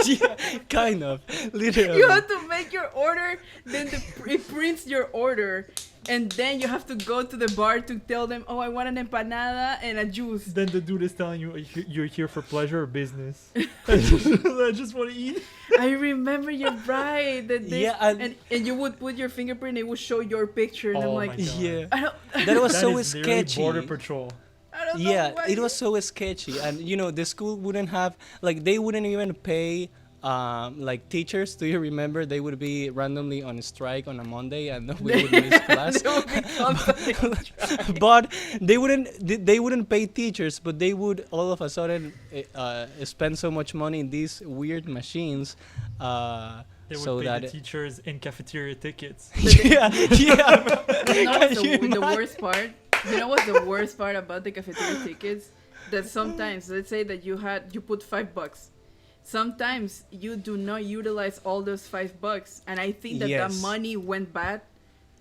Yeah, kind of, literally.
You have to make your order, then it prints your order, and then you have to go to the bar to tell them, oh, I want an empanada and a juice.
Then the dude is telling you you're here for pleasure or business. I just want to eat.
I remember, you're right.
Yeah,
and you would put your fingerprint, it would show your picture, and I'm
Oh
like,
my God.
Yeah,
I don't,
that was
That
so
is literally
sketchy.
Border Patrol.
I don't know
Yeah,
why.
it was so sketchy, and the school wouldn't have, like, they wouldn't even pay like teachers. Do you remember? They would be randomly on strike on a Monday, and we would miss class.
They would be constantly
But they wouldn't pay teachers, but they would all of a sudden spend so much money in these weird machines.
Yeah, They would
so
pay
that
the teachers in cafeteria tickets.
yeah, yeah.
You know what's
Can you
the
imagine?
worst part? You know what's the worst part about the cafeteria tickets? That sometimes, let's say that you put $5. Sometimes you do not utilize all those $5, and I think that
Yes.
money went bad.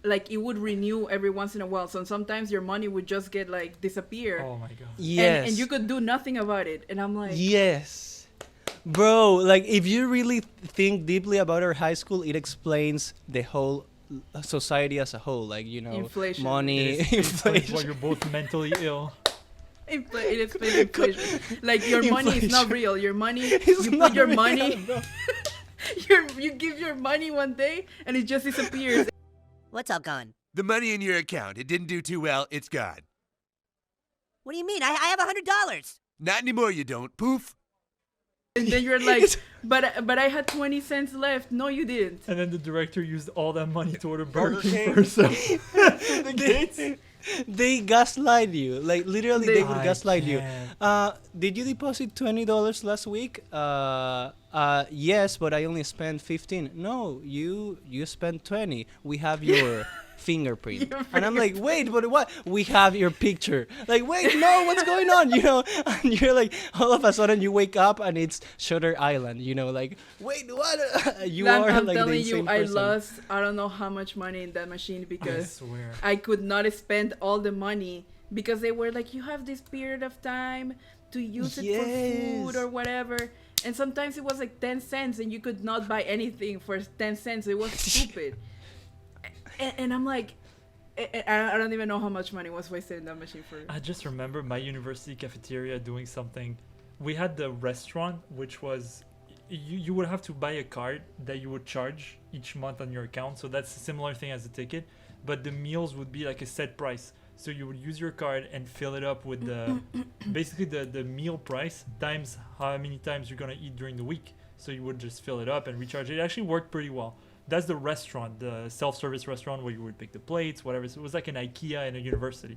Like it would renew every once in a while. So sometimes your money would just get like disappear.
Oh my god.
Yes.
And you could do nothing about it. And I'm like,
Yes. Bro, like if you really think deeply about our high school, it explains the whole society as a whole. Like, you know,
Inflation.
money,
It's why
inflation.
you're both mentally ill.
it explains inflation. Like your money is not
Inflation.
real. Your money,
It's
you
not
put your
real,
money,
bro.
you give your money one day and it just disappears.
What's all gone?
The money in your account, it didn't do too well, it's gone.
What do you mean? I have $100.
Not anymore, you don't. Poof.
And then you're like, but I had 20 cents left. No, you didn't.
And then the director used all that money to order Burger King for herself. The gates.
They gaslight you. Like literally, they would
I
gaslight you.
can't.
Did you deposit $20 last week? Yes, but I only spent 15. No, you spent 20. We have your fingerprint. And I'm like, wait, but what? We have your picture. Like, wait, no, what's going on? You know, and you're like, all of a sudden you wake up and it's Shutter Island. You know, like, wait, what? You
I'm
are like the
telling you,
insane
I
person.
lost I don't know how much money in that machine
I
because
swear.
I could not spend all the money because they were like, you have this period of time to use it for food
Yes.
or whatever. And sometimes it was like 10 cents and you could not buy anything for 10 cents. It was stupid. And I'm like, I don't even know how much money was wasted in that machine for.
I just remember my university cafeteria doing something. We had the restaurant, which was you would have to buy a card that you would charge each month on your account. So that's a similar thing as a ticket, but the meals would be like a set price. So you would use your card and fill it up with the basically the meal price times how many times you're gonna eat during the week. So you would just fill it up and recharge it. It actually worked pretty well. That's the restaurant, the self-service restaurant where you would pick the plates, whatever. So it was like an IKEA in a university.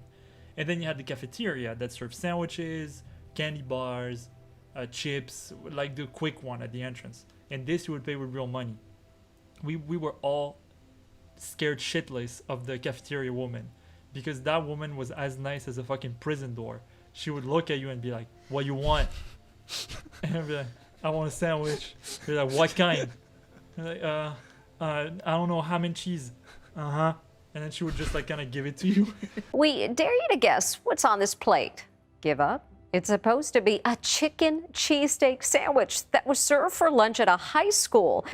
And then you had the cafeteria that served sandwiches, candy bars, chips, like the quick one at the entrance. And this you would pay with real money. We were all scared shitless of the cafeteria woman because that woman was as nice as a fucking prison door. She would look at you and be like, "What you want?" And I'd be like, "I want a sandwich." You're like, "What kind?" You're like, I don't know, ham and cheese. Uh-huh. And then she would just like kind of give it to you.
We dare you to guess what's on this plate. Give up? It's supposed to be a chicken cheesesteak sandwich that was served for lunch at a high school.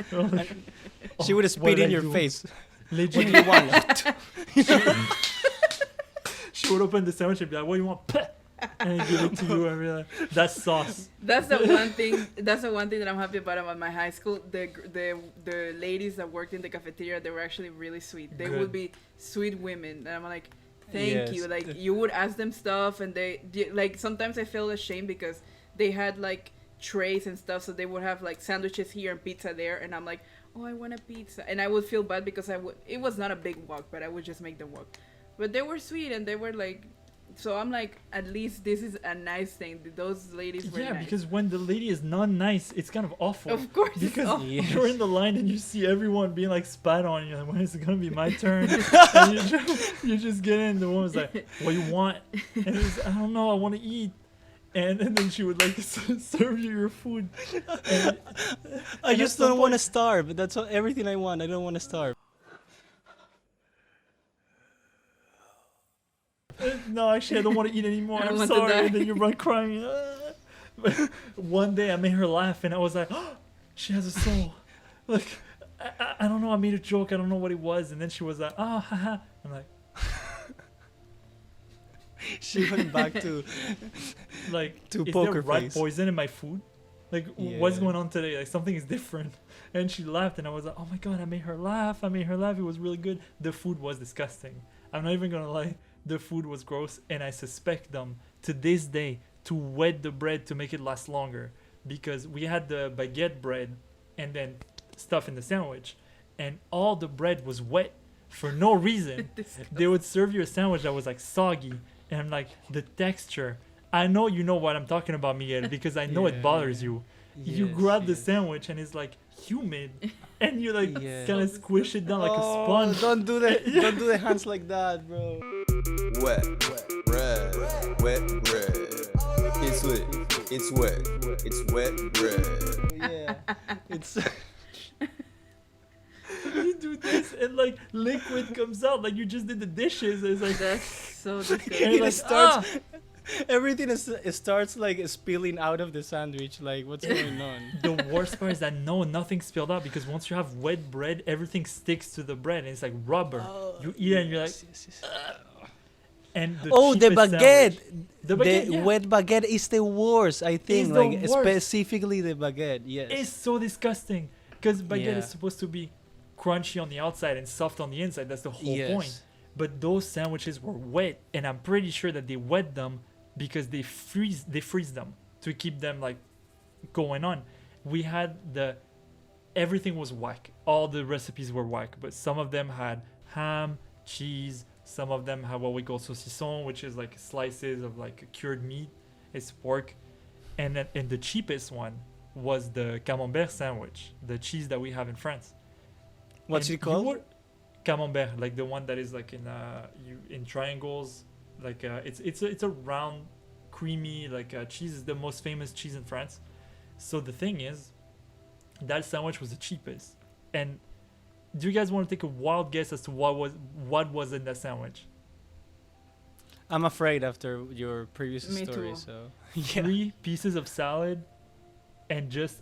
She would
What
spit
did
in
I
your
do?
face.
Legit.
What do you want?
She would open the sandwich and be like, "What do you want?" And then give it to you and be like, "That's sauce."
That's the one thing. That's the one thing that I'm happy about my high school. The ladies that worked in the cafeteria, they were actually really sweet. They
Good.
would be sweet women, and I'm like, thank
Yes.
you. Like you would ask them stuff, and they like sometimes I feel ashamed because they had like trays and stuff, so they would have like sandwiches here and pizza there, and I'm like, oh, I want a pizza, and I would feel bad because it was not a big walk, but I would just make them walk. But they were sweet, and they were like. So I'm like, at least this is a nice thing. Those ladies were
Yeah,
nice.
because when the lady is not nice, it's kind of awful.
Of course, it's
because
awful.
you're in the line and you see everyone being like spat on. You're like, when is it gonna be my turn? And you just get in. The woman's like, "What you want?" And he's, "I don't know. I want to eat." And then she would like serve you your food. And,
I
and
just
at some
don't want to
point-
starve. That's everything I want. I don't want to starve.
No, actually, I don't want to eat anymore.
I don't
I'm
want to
sorry.
die.
And then you run crying. But one day I made her laugh, and I was like, "Oh, she has a soul." Like, I don't know. I made a joke. I don't know what it was. And then she was like, "Oh, haha." I'm like,
She went back to
like,
To
is
poker
there rat
face.
poison in my food? Like, what's
Yeah.
going on today? Like, something is different. And she laughed, and I was like, "Oh my god, I made her laugh. I made her laugh. It was really good." The food was disgusting. I'm not even gonna lie. The food was gross, and I suspect them to this day to wet the bread to make it last longer, because we had the baguette bread and then stuff in the sandwich, and all the bread was wet for no reason. They would serve you a sandwich that was like soggy, and I'm like, the texture. I know you know what I'm talking about, Miguel, because I know it bothers you. you grab the sandwich and it's like humid, and you like kind of squish it down like a sponge.
Don't do that. Don't do the hands like that, bro.
Wet bread, wet bread. It's wet, it's wet, it's wet bread.
Yeah, it's.
You do this and like liquid comes out like you just did the dishes. It's like
That's so disgusting.
and
It starts. Everything it starts like spilling out of the sandwich. Like, what's going on?
The worst part is that nothing spilled out, because once you have wet bread, everything sticks to the bread and it's like rubber. You eat it and you're like, and the
the baguette.
Sandwich,
The wet baguette is the worst. I think,
It's the
like
worst.
specifically the baguette. Yes.
it's so disgusting, because baguette
Yeah.
is supposed to be crunchy on the outside and soft on the inside. That's the whole
Yes.
point. But those sandwiches were wet, and I'm pretty sure that they wet them because they freeze them to keep them like going on. We had everything was whack. All the recipes were whack, but some of them had ham, cheese. Some of them have what we call saucisson, which is like slices of like cured meat. It's pork. And the cheapest one was the camembert sandwich, the cheese that we have in France.
What's
And
it called?
Camembert, like the one that is like in triangles, like it's a round, creamy like cheese. Is the most famous cheese in France. So the thing is, that sandwich was the cheapest. And do you guys want to take a wild guess as to what was in that sandwich?
I'm afraid after your previous
Me
story.
too.
So
3 pieces of salad and just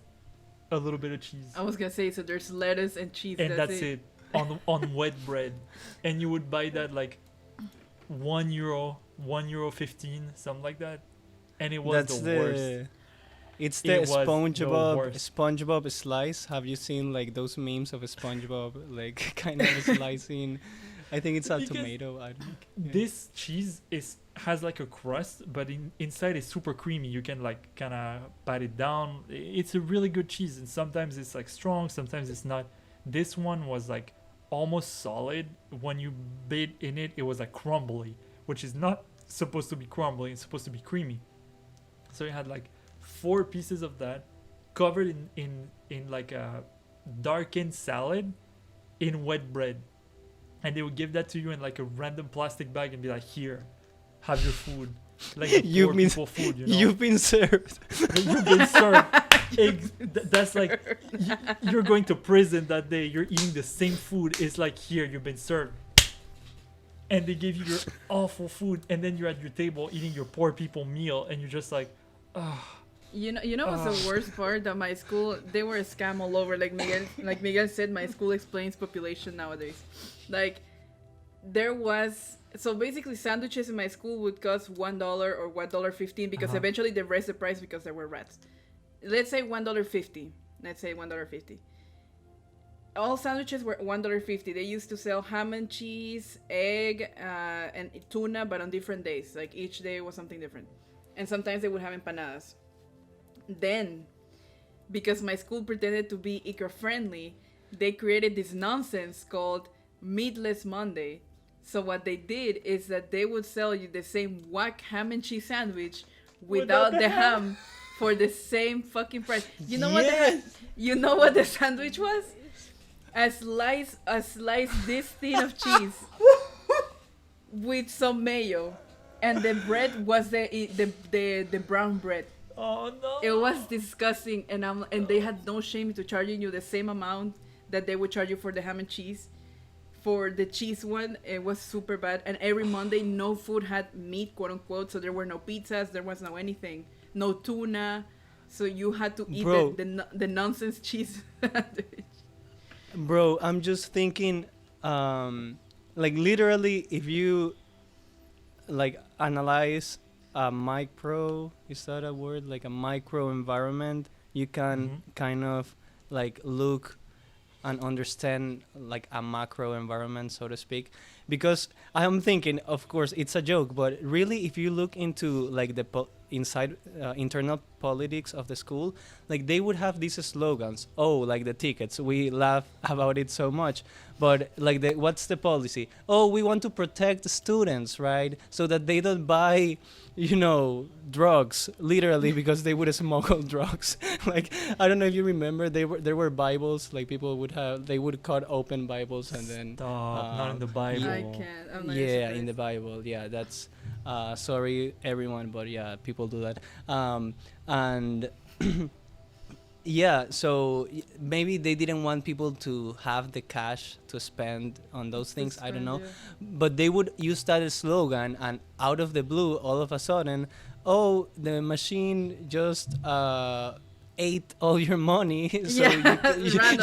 a little bit of cheese.
I was gonna say, so there's lettuce and cheese.
And that's it on wet bread. And you would buy that like €1, €1.15, something like that. And it was
that's
the worst.
It's
It
the
was the
SpongeBob
worst.
SpongeBob slice. Have you seen like those memes of a SpongeBob like kind of slicing? I think it's a
Because
tomato. I don't.
This cheese has like a crust, but inside it's super creamy. You can like kind of pat it down. It's a really good cheese, and sometimes it's like strong, sometimes it's not. This one was like almost solid. When you bit in it, it was like crumbly, which is not supposed to be crumbly. It's supposed to be creamy. So you had like 4 pieces of that covered in like a darkened salad in wet bread. And they would give that to you in like a random plastic bag and be like, here, have your food. Like
You've been
people food, you know?
You've been served.
You've been served. That's like you're going to prison that day. You're eating the same food. It's like, here, you've been served. And they give you your awful food, and then you're at your table eating your poor people meal, and you're just like, oh.
You know what's the worst part? That my school, they were a scam all over. Like Miguel said, my school explains population nowadays. Like, there was, so basically sandwiches in my school would cost $1 or $1.15 because eventually they raised the price because there were rats. Let's say $1.50. Let's say $1.50. All sandwiches were $1.50. They used to sell ham and cheese, egg, and tuna, but on different days. Like each day was something different. And sometimes they would have empanadas. Then, because my school pretended to be eco-friendly, they created this nonsense called Meatless Monday. So what they did is that they would sell you the same whack ham and cheese sandwich without the ham for the same fucking price. You know what the sandwich was? A slice this thin of cheese with some mayo, and the bread was the brown bread.
Oh no!
It was disgusting, and they had no shame to charging you the same amount that they would charge you for the ham and cheese. For the cheese one, it was super bad. And every Monday, no food had meat, quote unquote. So there were no pizzas, there was no anything, no tuna. So you had to eat the nonsense cheese sandwich.
Bro, I'm just thinking, like literally, if you like analyze a micro, is that a word? Like a micro environment, you can kind of like look and understand like a macro environment, so to speak. Because I'm thinking, of course, it's a joke, but really, if you look into like inside internal politics of the school, like they would have these slogans. Oh, like the tickets, we laugh about it so much, but like what's the policy? Oh, we want to protect the students, right, so that they don't buy, drugs, literally, because they would smuggle drugs. Like, I don't know if you remember, there were Bibles, like they would cut open Bibles and then
not in the Bible.
I can't. I'm not
yeah, in the Bible. Yeah, that's sorry everyone, but yeah, people do that. And yeah, so maybe they didn't want people to have the cash to spend on those things. I don't know, but they would use that slogan, and out of the blue, all of a sudden, oh, the machine just ate all your money, so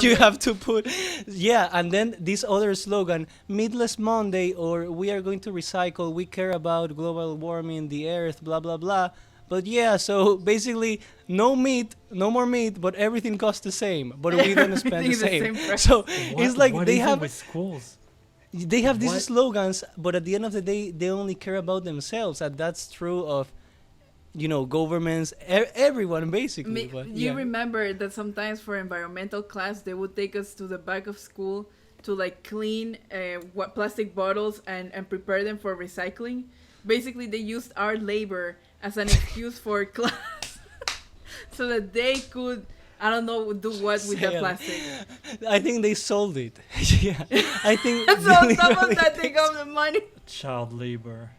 you have to put, and then this other slogan, meatless Monday, or we are going to recycle, we care about global warming, the earth, blah blah blah. But yeah, so basically no more meat, but everything costs the same, but we don't spend the same. So it's like they have
with schools.
They have these slogans, but at the end of the day, they only care about themselves, and that's true of governments, everyone basically.
You remember that sometimes for environmental class, they would take us to the back of school to like clean plastic bottles and prepare them for recycling. Basically, they used our labor as an excuse for class so that they could, I don't know, do what with the plastic.
I think they sold it. Yeah, I think.
So on top of that, they got the money.
Child labor.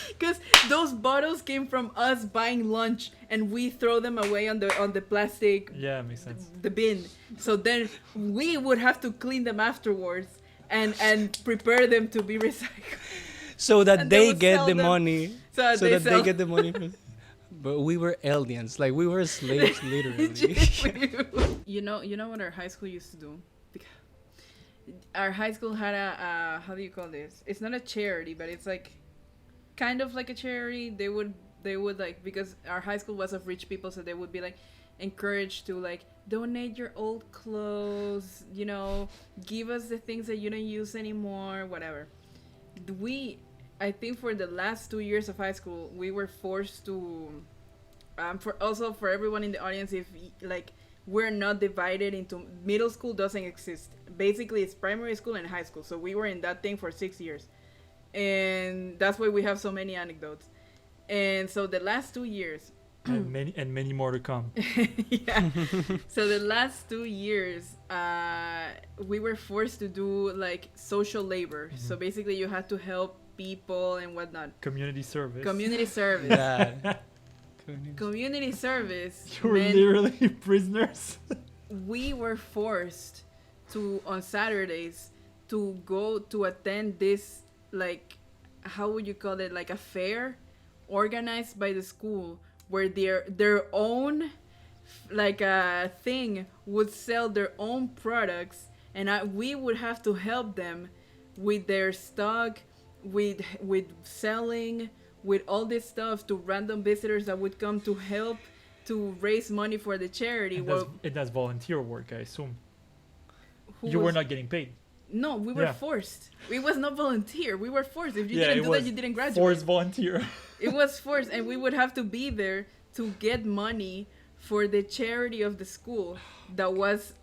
Because those bottles came from us buying lunch, and we throw them away on the plastic.
Yeah, makes sense.
The bin. So then we would have to clean them afterwards and prepare them to be recycled.
So that they get the money.
So that they
get the money. But we were aliens, like we were slaves, literally.
You know what our high school used to do? Our high school had a how do you call this? It's not a charity, but it's like kind of like a charity. They would like, because our high school was of rich people, so they would be like encouraged to like donate your old clothes, give us the things that you don't use anymore, whatever. I think for the last 2 years of high school, we were forced to for everyone in the audience, if like we're not divided into, middle school doesn't exist. Basically it's primary school and high school, so we were in that thing for 6 years, and that's why we have so many anecdotes. And so the last 2 years
and many more to come.
Yeah. So the last 2 years we were forced to do like social labor. So basically you had to help people and whatnot.
Community service.
Yeah.
Community service.
You were literally prisoners.
We were forced to, on Saturdays, to go to attend this, like, how would you call it, like a fair organized by the school, where their own like a thing would sell their own products, and we would have to help them with their stock, with selling, with all this stuff to random visitors that would come to help to raise money for the charity.
And that's volunteer work, I assume. You were not getting paid.
No, we were forced. It was not volunteer. We were forced. If you didn't do that, you didn't graduate.
Forced volunteer.
It was forced, and we would have to be there to get money for the charity of the school. That was,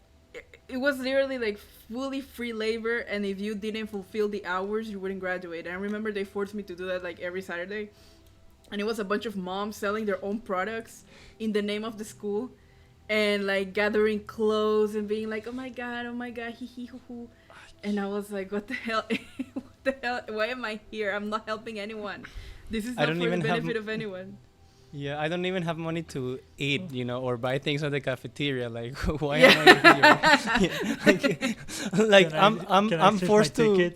it was literally like fully free labor, and if you didn't fulfill the hours, you wouldn't graduate. And I remember they forced me to do that like every Saturday, and it was a bunch of moms selling their own products in the name of the school, and like gathering clothes and being like, oh my god, hee hee hoo hoo. And I was like, what the hell? What the hell? Why am I here? I'm not helping anyone. This is not for the benefit of anyone.
Yeah, I don't even have money to eat, or buy things at the cafeteria. Like, why am I here? Like I'm forced to.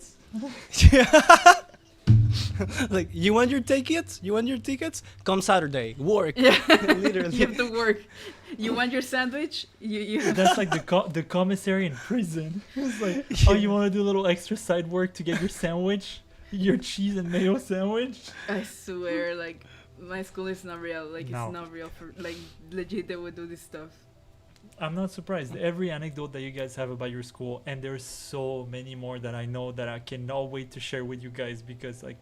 Like, you want your tickets? Come Saturday, work.
Yeah.
Literally.
You have to work. You want your sandwich? You
That's like the commissary in prison. It's like, oh, you want to do a little extra side work to get your sandwich, your cheese and mayo sandwich?
I swear, like, my school is not real. Like, no. It's not real. For like, legit, they would do this stuff.
I'm not surprised. Every anecdote that you guys have about your school, and there's so many more that I know that I cannot wait to share with you guys, because like,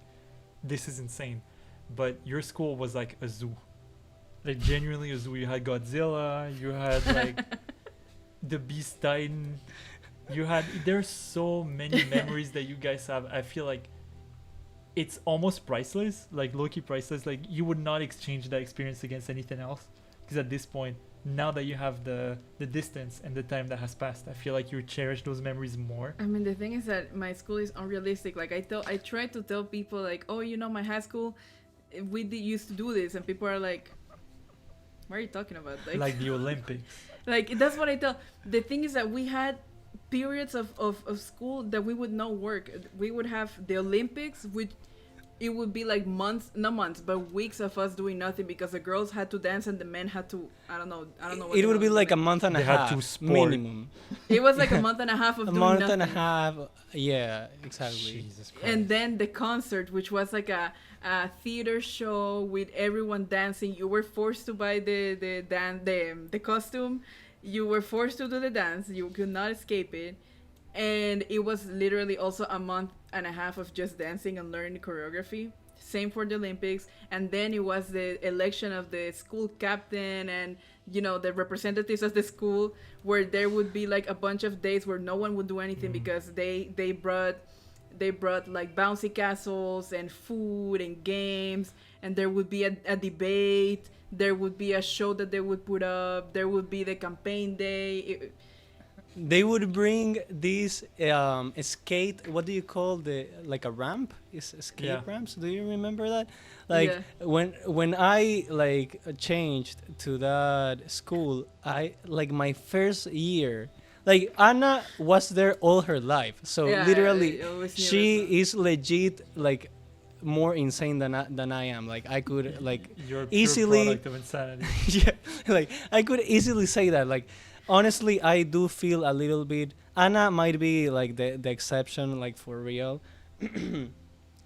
this is insane. but your school was like a zoo, like genuinely a zoo. You had Godzilla, you had like the Beast Titan, you had. There's so many memories that you guys have. I feel like it's almost priceless, like low-key priceless. Like you would not exchange that experience against anything else, because at this point, now that you have the distance and the time that has passed, I feel like you cherish those memories more.
I mean, the thing is that my school is unrealistic. Like I try to tell people like, oh, you know, my high school, used to do this, and people are like, what are you talking about?
Like the Olympics.
Like that's what I tell. The thing is that we had periods of school that we would not work. We would have the Olympics, which it would be like months, not months, but weeks of us doing nothing because the girls had to dance and the men had to, I don't know what
it would be like a month and a half minimum.
It was like a month and a half of
a
doing
month
nothing.
and a half, yeah, exactly.
Jesus Christ.
And then the concert, which was like a theater show with everyone dancing. You were forced to buy the costume. You were forced to do the dance. You could not escape it. And it was literally also a month and a half of just dancing and learning choreography. Same for the Olympics. And then it was the election of the school captain and, you know, the representatives of the school, where there would be like a bunch of days where no one would do anything because they brought like bouncy castles and food and games, and there would be a debate. There would be a show that they would put up. There would be the campaign day.
They would bring these skate. What do you call like a ramp? Is skate ramps? Do you remember that? Like when I like changed to that school, I like my first year. Like Anna was there all her life, so literally she is legit like more insane than I am. Like I could like
You're a
easily
pure product of insanity.
yeah, like I could easily say that. Like honestly, I do feel a little bit. Anna might be like the exception, like for real.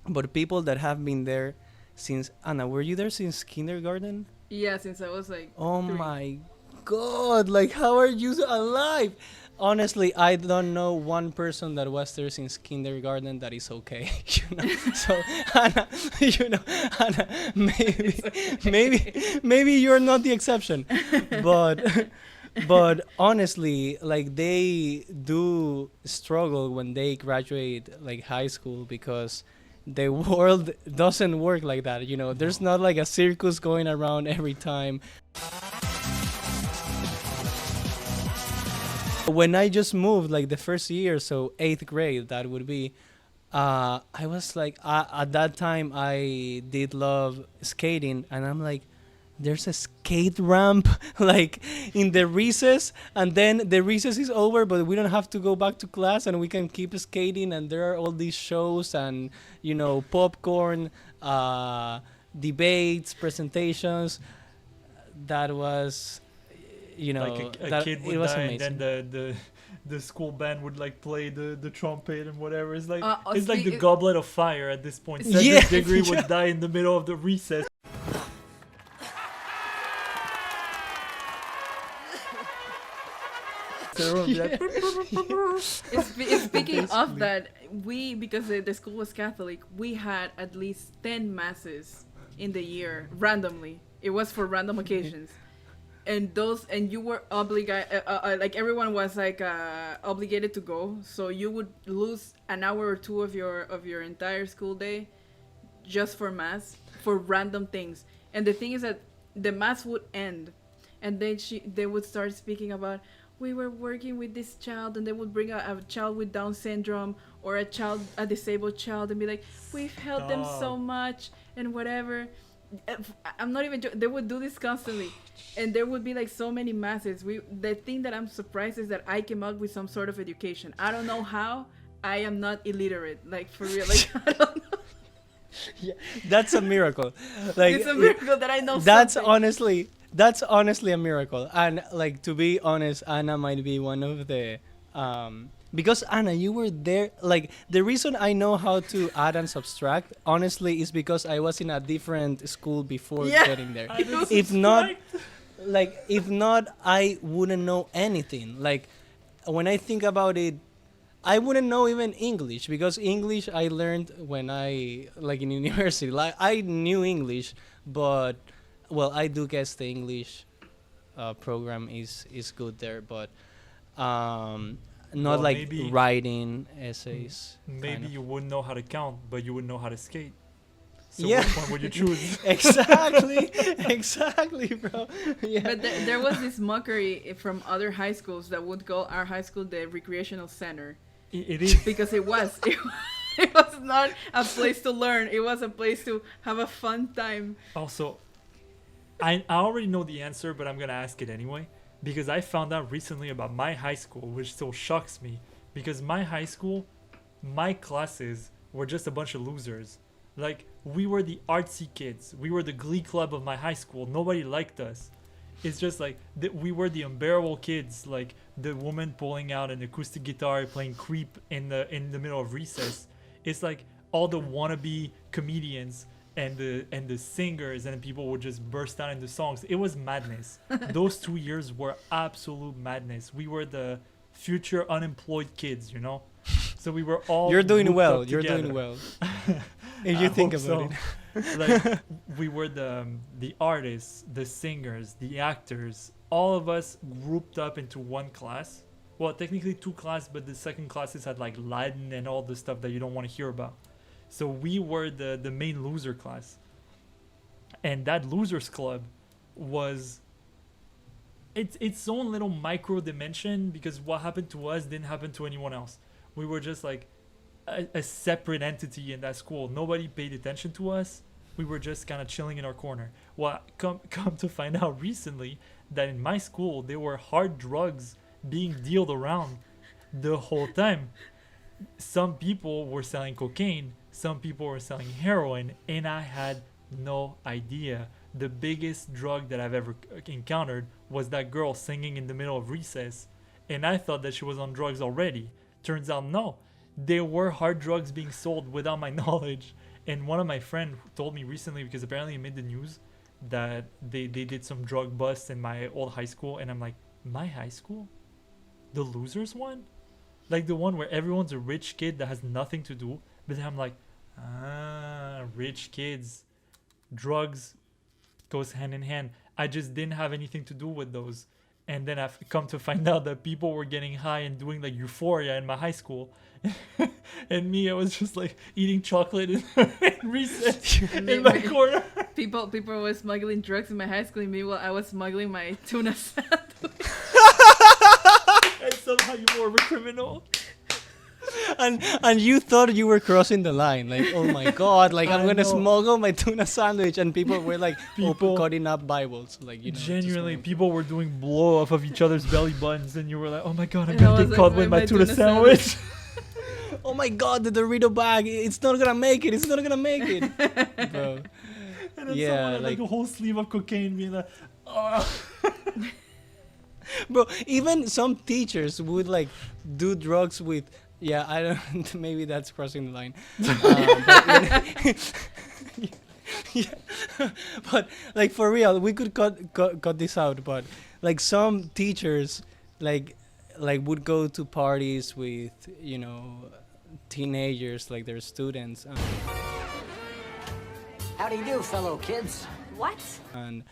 But people that have been there since Anna, were you there since kindergarten?
Yeah, since I was like.
Oh
3.
my God! Like how are you alive? Honestly, I don't know one person that was there since kindergarten that is okay, you know. So Anna, you know, Anna, maybe you're not the exception, but honestly, like they do struggle when they graduate like high school because the world doesn't work like that, you know. There's not like a circus going around every time. When I just moved, like the first year, so 8th grade, that would be, I was like, at that time, I did love skating, and I'm like, there's a skate ramp, like, in the recess, and then the recess is over, but we don't have to go back to class, and we can keep skating, and there are all these shows, and, you know, popcorn, debates, presentations. That was... You know,
like a kid would die,
amazing.
and then the school band would like play the trumpet and whatever. It's like it's like the goblet of fire at this point. Cedric Diggory would die in the middle of the recess.
Speaking of that, because the school was Catholic, we had at least 10 masses in the year randomly. It was for random occasions. And you were obligated, like everyone was like obligated to go. So you would lose an hour or two of your entire school day just for mass, for random things. And the thing is that the mass would end, and then they would start speaking about, we were working with this child, and they would bring a child with Down syndrome or a disabled child, and be like, we've helped them so much and whatever. I'm not even joking. They would do this constantly, and there would be like so many masses. The thing that I'm surprised is that I came out with some sort of education. I don't know how. I am not illiterate, like for real. Like I don't know.
Yeah, that's a miracle. Like
it's a miracle that I know.
That's
something.
honestly a miracle. And like to be honest, Anna might be one of the because Anna, you were there. Like the reason I know how to add and subtract, honestly, is because I was in a different school before getting there. If not, I wouldn't know anything. Like when I think about it, I wouldn't know even English, because English I learned when I, like, in university. Like, I knew English, but, well, I do guess the English program is good there, but not
Well,
like
maybe-
writing essays.
Maybe
kind of.
you wouldn't know how to count, but you would know how to skate. So
Yeah.
which one would you choose?
Exactly, exactly, bro. Yeah.
But there was this mockery from other high schools that would call our high school the recreational center.
It is.
Because it was. It was not a place to learn. It was a place to have a fun time.
Also, I already know the answer, but I'm going to ask it anyway. Because I found out recently about my high school, which still shocks me. Because my high school, my classes were just a bunch of losers. Like, we were the artsy kids. We were the glee club of my high school. Nobody liked us. It's just like, we were the unbearable kids. Like, the woman pulling out an acoustic guitar, playing Creep in the middle of recess. It's like all the wannabe comedians and the singers, and people would just burst out into songs. It was madness. Those 2 years were absolute madness. We were the future unemployed kids, you know? So we were all
You're doing
grouped
well.
up
You're
together.
doing well. If you think about
it. Like, we were the artists, the singers, the actors, all of us grouped up into one class. Well, technically 2 classes, but the second classes had like Latin and all the stuff that you don't want to hear about. So we were the main loser class. And that losers club was its own little micro dimension, because what happened to us didn't happen to anyone else. We were just like a separate entity in that school. Nobody paid attention to us. We were just kind of chilling in our corner. Well, come to find out recently that in my school there were hard drugs being dealed around the whole time. Some people were selling cocaine, some people were selling heroin, and I had no idea. The biggest drug that I've ever encountered was that girl singing in the middle of recess, and I thought that she was on drugs already. Turns out no, there were hard drugs being sold without my knowledge. And one of my friends told me recently, because apparently it made the news, that they did some drug busts in my old high school, and I'm like, my high school? The losers one? Like the one where everyone's a rich kid that has nothing to do, but then I'm like, rich kids, drugs goes hand in hand. I just didn't have anything to do with those. And then I've come to find out that people were getting high and doing like euphoria in my high school. And me, I was just like eating chocolate in recess in my corner.
People were smuggling drugs in my high school, and meanwhile I was smuggling my tuna sandwich.
And somehow you were a criminal.
And you thought you were crossing the line, like, oh my god, like I'm gonna smuggle my tuna sandwich, and people were like cutting up Bibles, like, you know.
Genuinely, people were doing blow off of each other's belly buttons, and you were like, oh my god, I'm
And I
gonna
was
get
like,
caught with my tuna sandwich.
Oh my god, the Dorito bag, it's not gonna make it, it's not gonna make it. Bro.
And then
Yeah,
someone had like
like-
a whole sleeve of cocaine being like, oh.
Bro, even some teachers would like do drugs with, yeah, I don't, maybe that's crossing the line. Yeah. But like for real, we could cut this out, but like some teachers like would go to parties with, you know, teenagers, like their students,
How do you do, fellow kids? What?
and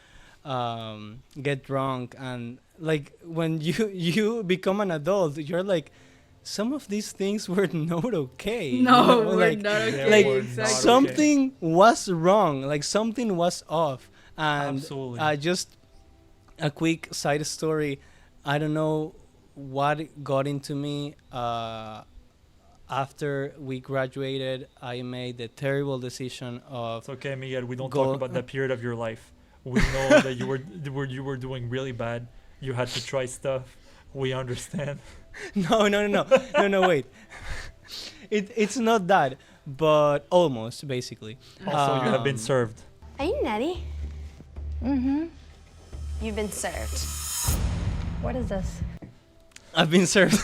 get drunk, and like when you become an adult, you're like, some of these things were not okay.
No,
you know?
we're
like,
not okay.
Like
Exactly.
something was wrong, like something was off. And
Absolutely.
just a quick side story. I don't know what got into me. After we graduated, I made the terrible decision of.
It's okay, Miguel. We don't
Go-
talk about that period of your life. We know that you were doing really bad. You had to try stuff. We understand.
No, wait. It's not that, but almost, basically.
Also, you have been served.
Are you nutty? Mm-hmm. You've been served. What is this?
I've been served.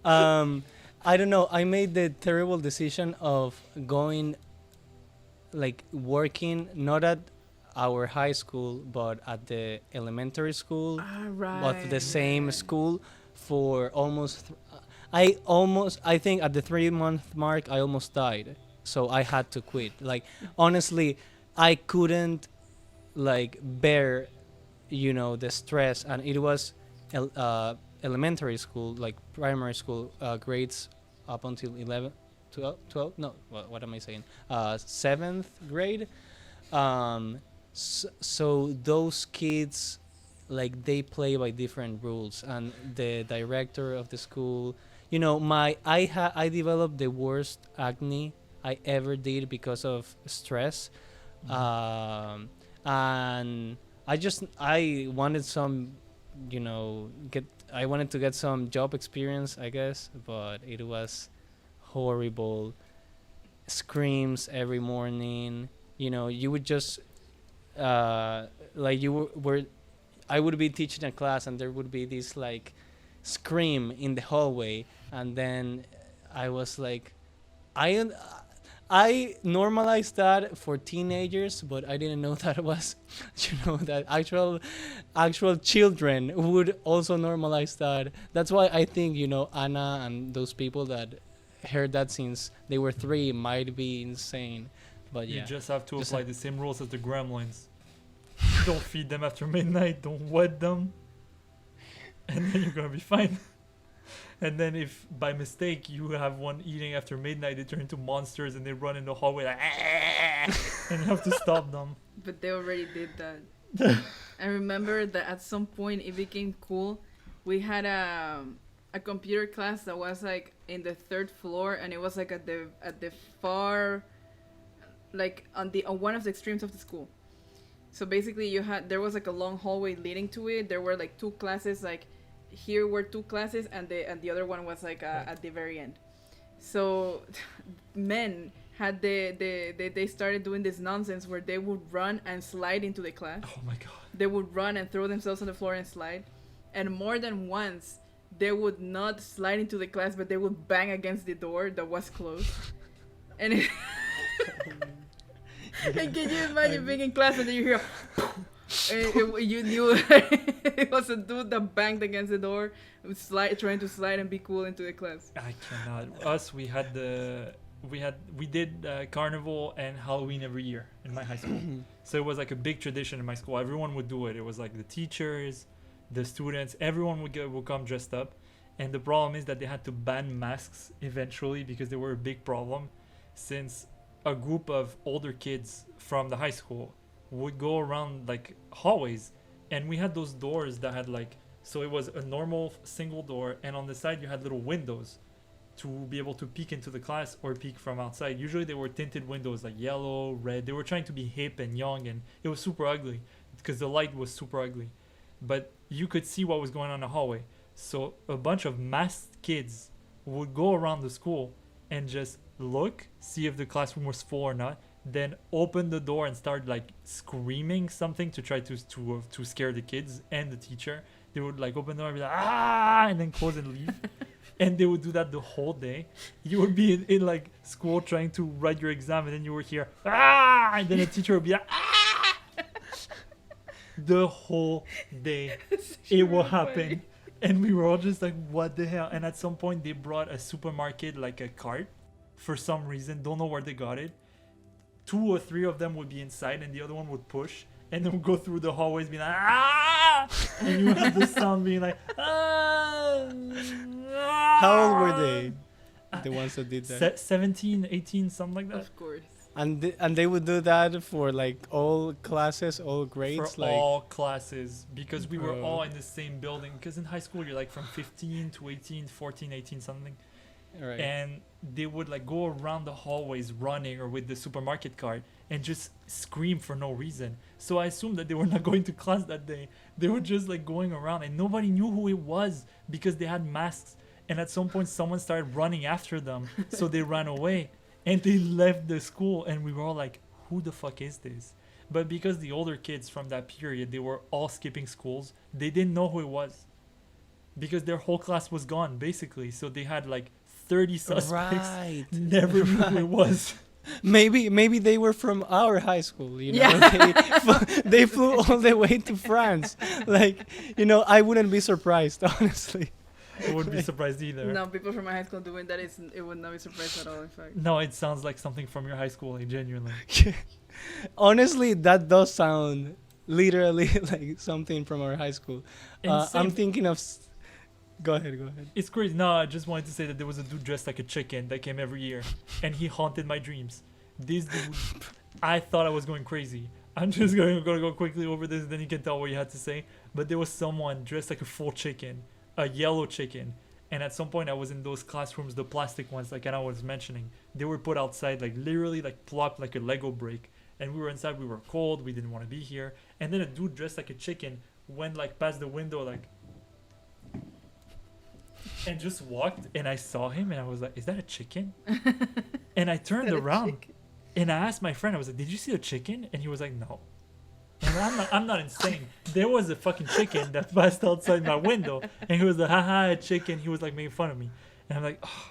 I don't know. I made the terrible decision of going, like, working not at our high school, but at the elementary school
Right.
of the same school for I think at the 3-month mark I almost died, so I had to quit. Like honestly, I couldn't like bear, the stress, and it was elementary school, like primary school, grades up until 11, 12 no, what am I saying, 7th grade. So those kids, like, they play by different rules, and the director of the school, I developed the worst acne I ever did because of stress. And I wanted some, I wanted to get some job experience, I guess, but it was horrible. Screams every morning. You would just like you were I would be teaching a class, and there would be this like scream in the hallway, and then I was like, I normalized that for teenagers, but I didn't know that was, that actual children would also normalize that. That's why I think, Anna and those people that heard that since they were 3 might be insane. But
you
yeah,
just have to apply the same rules as the gremlins. Don't feed them after midnight, don't wet them, and then you're gonna be fine. And then if by mistake you have one eating after midnight, they turn into monsters and they run in the hallway like, and you have to stop them.
But they already did that. I remember that at some point it became cool. We had a computer class that was like in the 3rd floor, and it was like at the far, like on one of the extremes of the school. So basically there was like a long hallway leading to it. There were like 2 classes, like here were 2 classes, and the other one was like at the very end. So men had they started doing this nonsense where they would run and slide into the class.
Oh my god.
They would run and throw themselves on the floor and slide. And more than once, they would not slide into the class, but they would bang against the door that was closed. And and can you imagine being in class and then you hear you knew it was a dude that banged against the door, trying to slide and be cool into the class.
I cannot. Us, we did carnival and Halloween every year in my high school. So it was like a big tradition in my school. Everyone would do it. It was like the teachers, the students, everyone would come dressed up. And the problem is that they had to ban masks eventually because they were a big problem, since a group of older kids from the high school would go around like hallways, and we had those doors that had like, so it was a normal single door, and on the side you had little windows to be able to peek into the class or peek from outside. Usually they were tinted windows, like yellow, red. They were trying to be hip and young, and it was super ugly because the light was super ugly, but you could see what was going on in the hallway. So a bunch of masked kids would go around the school and just look, see if the classroom was full or not, then open the door and start like screaming something to try to scare the kids and the teacher. They would like open the door and be like, ah, and then close and leave. And they would do that the whole day. You would be in like school trying to write your exam, and then you would hear, ah, and then the teacher would be like, ah. The whole day it will happen. And we were all just like, what the hell? And at some point they brought a supermarket, like a cart, for some reason. Don't know where they got it. 2 or 3 of them would be inside, and the other one would push, and then would go through the hallways being like, ah! And you would have the sound being like, ah!
How old were they? The ones that did that?
17, 18, something like that.
Of course.
And they would do that for like all classes, all grades?
For all classes, because we were all in the same building. Because in high school, you're like from 15 to 18, 14, 18, something. Right. And they would like go around the hallways running or with the supermarket cart and just scream for no reason. So I assumed that they were not going to class that day. They were just like going around, and nobody knew who it was because they had masks. And at some point someone started running after them, so they ran away and they left the school, and we were all like, who the fuck is this? But because the older kids from that period, they were all skipping schools, they didn't know who it was because their whole class was gone basically. So they had like 30 suspects, never knew who it was.
Maybe they were from our high school,
Yeah.
They flew all the way to France. Like, I wouldn't be surprised, honestly.
I wouldn't be surprised either.
No, people from my high school doing that it would not be surprised at all. In fact.
No, it sounds like something from your high school, like genuinely.
Honestly, that does sound literally like something from our high school. I'm thinking of. Go ahead.
It's crazy. No, I just wanted to say that there was a dude dressed like a chicken that came every year, and he haunted my dreams. This dude, I thought I was going crazy. I'm just gonna go quickly over this, then you can tell what you had to say. But there was someone dressed like a full chicken, a yellow chicken, and at some point I was in those classrooms, the plastic ones, like I was mentioning. They were put outside, like literally, like plopped like a Lego brick, and we were inside. We were cold. We didn't want to be here. And then a dude dressed like a chicken went like past the window, like. And just walked, and I saw him, and I was like, "Is that a chicken?" And I turned around, and I asked my friend, I was like, "Did you see a chicken?" And he was like, "No." And I'm not insane. There was a fucking chicken that passed outside my window, and he was like, "Haha, a chicken." He was like making fun of me, and I'm like, "Oh,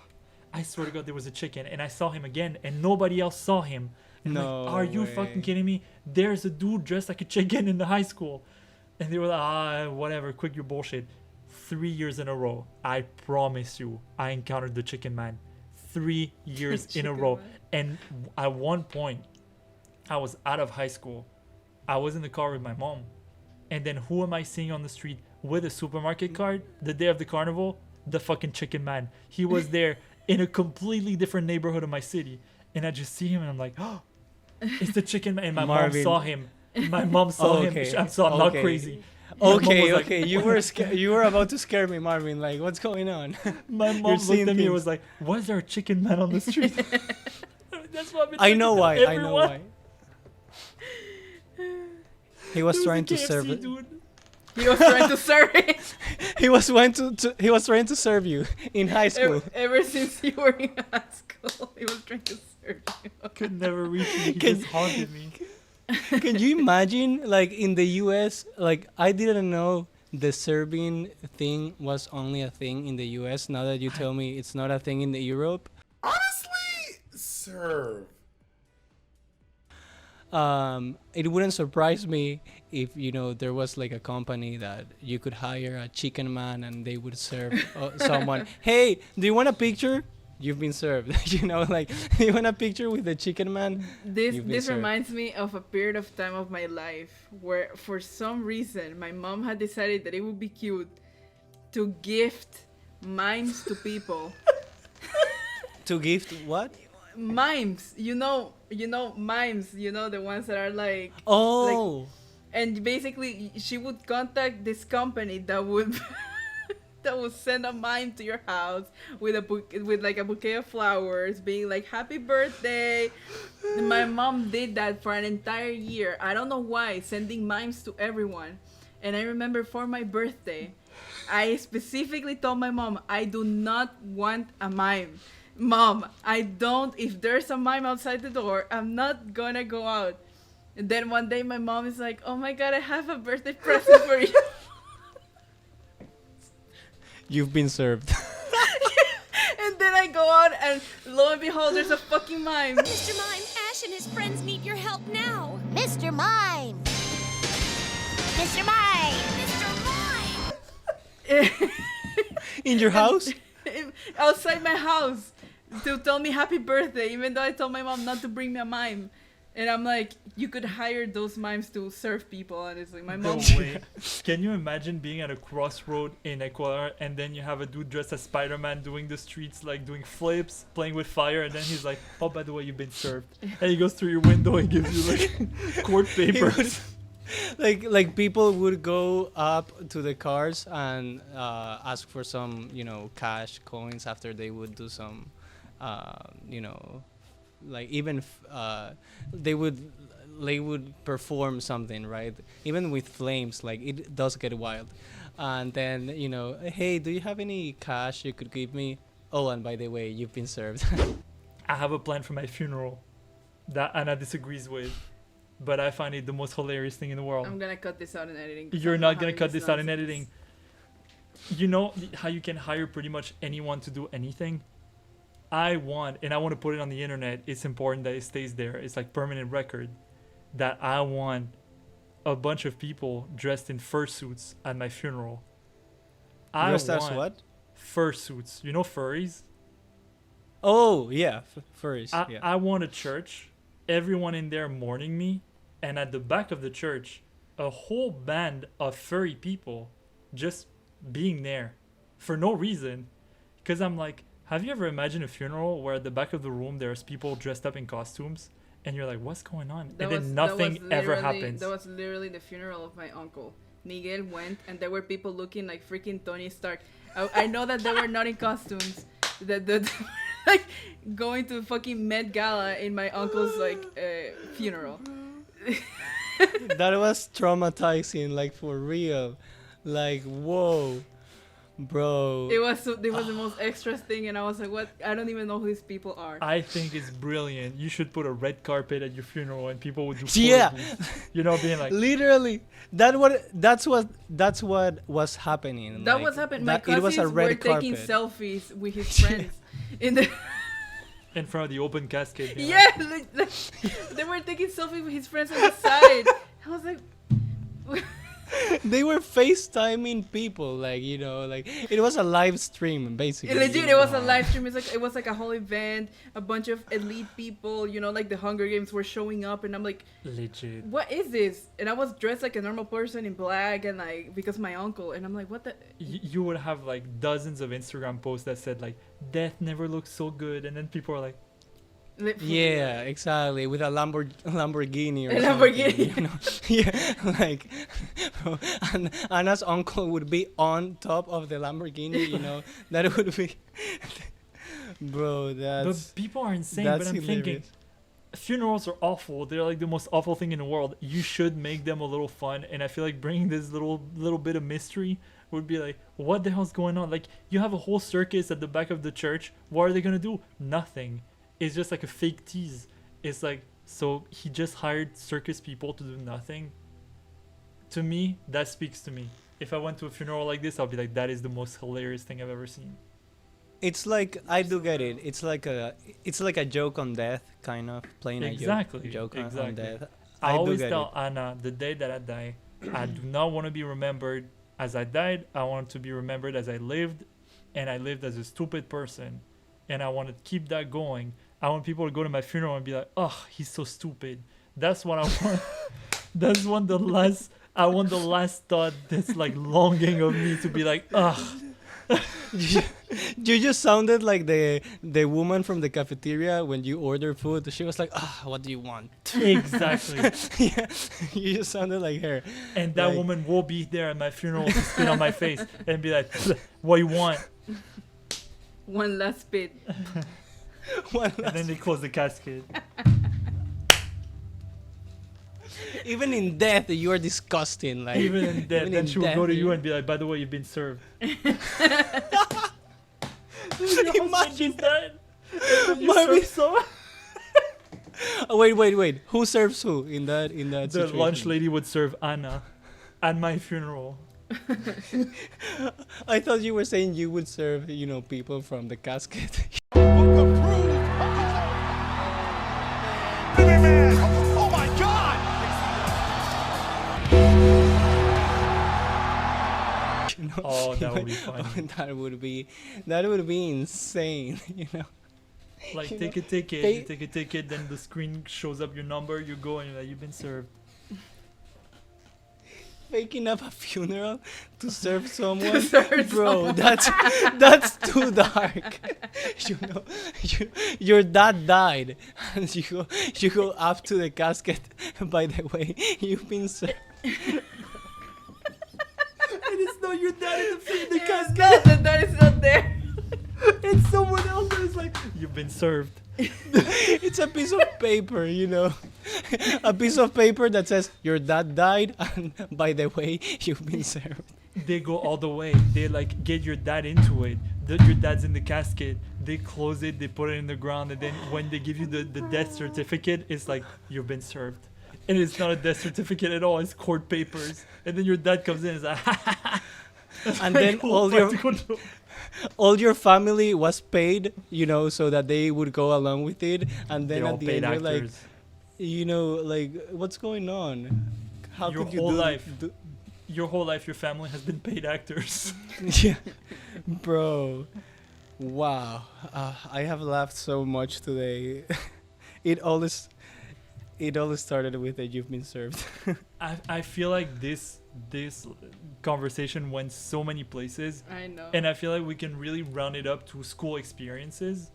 I swear to God, there was a chicken." And I saw him again, and nobody else saw him. And I'm like, are you fucking kidding me? There's a dude dressed like a chicken in the high school, and they were like, whatever, quit your bullshit. 3 years in a row, I promise you, I encountered the chicken man. 3 years in a row. And at one point, I was out of high school. I was in the car with my mom. And then who am I seeing on the street with a supermarket card the day of the carnival? The fucking chicken man. He was there in a completely different neighborhood of my city. And I just see him and I'm like, oh, it's the chicken man. And my mom saw him. My mom saw him. I'm not crazy.
Okay. You were about to scare me, Marvin. Like, what's going on?
My mom looked at me and was like, "Why is there a chicken man on the street?" That's what
I know why. He was trying to serve it.
He was trying to serve it.
He was trying to serve you in high school.
Ever since you were in high school, he was trying to serve you.
Could never reach me. He just haunted me.
Can you imagine, like, in the US, like, I didn't know the serving thing was only a thing in the US. Now that you tell me it's not a thing in the Europe.
Honestly, serve.
It wouldn't surprise me if, there was like a company that you could hire a chicken man and they would serve someone. Hey, do you want a picture? You've been served. Like, you want a picture with the chicken man?
This reminds me of a period of time of my life where, for some reason, my mom had decided that it would be cute to gift mimes to people.
To gift what?
Mimes. Mimes. The ones that are like.
Oh.
Like, and basically, she would contact this company that would. That will send a mime to your house with a bouquet of flowers, being like, "Happy birthday." My mom did that for an entire year. I don't know why, sending mimes to everyone. And I remember for my birthday, I specifically told my mom, I do not want a mime. Mom, if there's a mime outside the door, I'm not gonna go out. And then one day my mom is like, "Oh my God, I have a birthday present for you."
You've been served.
And then I go out and lo and behold, there's a fucking mime.
Mr. Mime, Ash and his friends need your help now.
Mr. Mime! Mr. Mime!
Mr. Mime!
In your house?
Outside my house to tell me happy birthday, even though I told my mom not to bring me a mime. And I'm like, you could hire those mimes to serve people, honestly. My mom.
No way. Can you imagine being at a crossroad in Ecuador and then you have a dude dressed as Spider-Man doing the streets, like doing flips, playing with fire, and then he's like, "Oh, by the way, you've been served." And he goes through your window and gives you like court papers.
Like people would go up to the cars and ask for some, cash coins after they would do some, like even they would perform something, right? Even with flames, like it does get wild. And then, "Hey, do you have any cash you could give me? Oh, and by the way, you've been served."
I have a plan for my funeral that Anna disagrees with, but I find it the most hilarious thing in the world.
I'm gonna cut this out in editing.
You're not gonna cut this out in editing. You know how you can hire pretty much anyone to do anything? I want to put it on the internet. It's important that it stays there. It's like permanent record that I want a bunch of people dressed in fursuits at my funeral.
Dressed as what?
fursuits. You know furries?
Oh yeah, furries. Yeah.
I want a church, everyone in there mourning me, and at the back of the church, a whole band of furry people just being there for no reason. Because I'm like, have you ever imagined a funeral where at the back of the room there's people dressed up in costumes, and you're like, what's going on? And then nothing ever happens.
That was literally the funeral of my uncle. Miguel went, and there were people looking like freaking Tony Stark. I know that they were not in costumes. That like going to fucking Met Gala in my uncle's like funeral.
That was traumatizing, like for real. Like, whoa, bro.
It was the most extra thing, and I was like, what? I don't even know who these people are.
I think it's brilliant. You should put a red carpet at your funeral, and people would do
Yeah.
You know, being like,
literally, that's what was happening.
That
like,
was happening. My
it was
cousins
a red
were taking
carpet.
selfies with his friends in the.
in front of the open casket. You know?
Yeah, like, they were taking selfies with his friends on the side. I was like.
They were FaceTiming people, like, you know, like it was a live stream basically.
Legit, it was a live stream. It was like a whole event. A bunch of elite people, you know, like the Hunger Games were showing up, and I'm like,
legit.
What is this? And I was dressed like a normal person in black, and like because my uncle, and I'm like, what the?
You would have like dozens of Instagram posts that said like, death never looks so good, and then people are like,
yeah, exactly, with a Lamborghini or
a
something,
Lamborghini.
you know? Yeah, like, and Anna's uncle would be on top of the Lamborghini, you know. That would be, bro. That's.
but people are insane.
That's
But I'm
hilarious.
thinking, funerals are awful. They're like the most awful thing in the world. You should make them a little fun, and I feel like bringing this little bit of mystery would be like, what the hell's going on? Like, you have a whole circus at the back of the church. What are they gonna do? Nothing. It's just like a fake tease. It's like, so he just hired circus people to do nothing. To me, that speaks to me. If I went to a funeral like this, I'll be like, that is the most hilarious thing I've ever seen.
It's like, I do get it. It's like a joke on death, kind of playing a joke on death.
I
do
always
get
tell
it.
Anna, the day that I die, I do not want to be remembered as I died. I want to be remembered as I lived, and I lived as a stupid person, and I want to keep that going. I want people to go to my funeral and be like, oh, he's so stupid. That's what I want. That's one the last. I want the last thought that's like longing of me to be like, ugh.
You just sounded like the woman from the cafeteria when you order food. She was like, what do you want?
Exactly.
Yeah, you just sounded like her.
And that
like,
woman will be there at my funeral to spit on my face and be like, what you want?
One last spit.
And then they close the casket.
Even in death, you are disgusting. Like,
even in death, then she will go to you and be like, by the way, you've been served.
Imagine
that.
Wait. Who serves who in that
The
situation?
lunch lady would serve Anna at my funeral.
I thought you were saying you would serve, you know, people from the casket.
Oh my God!
You know?
Oh, that would be funny.
That would be insane, you know.
Like,
You
take
know,
a ticket,
they-
you take a ticket, then the screen shows up your number, you go and you're like, you've been served.
Faking up a funeral to serve someone,
serve
bro.
someone.
That's too dark. You know, your dad died, and you go up to the casket. By the way, you've been served.
And it's not your dad in the casket.
That is not there.
It's someone else that is like, you've been served.
It's a piece of paper, you know, a piece of paper that says your dad died, and by the way, you've been served.
They go all the way. They like get your dad into it. Your dad's in the casket. They close it. They put it in the ground, and then when they give you the death certificate, it's like you've been served. And it's not a death certificate at all. It's court papers. And then your dad comes in and is like,
And then all your family was paid, you know, so that they would go along with it. And then
They're all
at the
paid
end, you're like,
actors.
you know, like, what's going on? How
Your
could you
whole
do
life. your whole life your family has been paid actors.
Yeah, bro. Wow, I have laughed so much today. It always started with a "you've been served."
I feel like this conversation went so many places.
I know.
And I feel like we can really round it up to school experiences,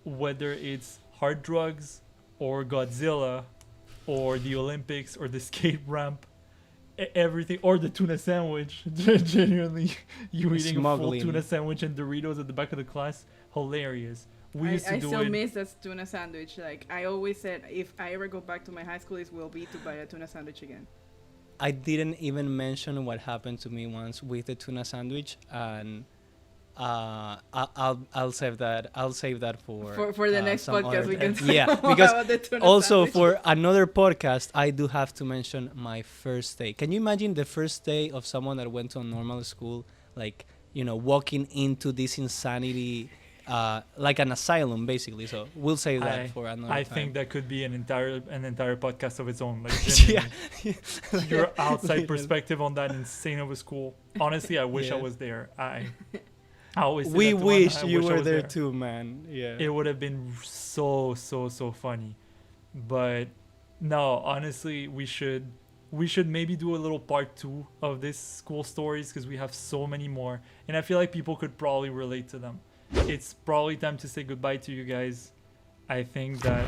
whether it's hard drugs or Godzilla or the Olympics or the skate ramp, everything, or the tuna sandwich. Genuinely, you eating a full tuna sandwich and Doritos at the back of the class, hilarious. We used to do
still
it.
miss that tuna sandwich. Like, I always said, if I ever go back to my high school, it will be to buy a tuna sandwich again.
I didn't even mention what happened to me once with the tuna sandwich, and I'll save that. I'll save that for
the next podcast. We can
talk because
about the tuna
also
sandwich.
for another podcast, I do have to mention my first day. Can you imagine the first day of someone that went to a normal school, like, you know, walking into this insanity? Like an asylum, basically. So we'll save that for another time.
I think that could be an entire podcast of its own. Like,
yeah.
Your outside perspective on that insane of a school. Honestly, I wish I was there. I always say
we
that to
wish
Anna, I
you
wish I
were
was
there too, man. Yeah,
it would have been so funny. But no, honestly, we should maybe do a little part 2 of this school stories, because we have so many more, and I feel like people could probably relate to them. It's probably time to say goodbye to you guys. I think that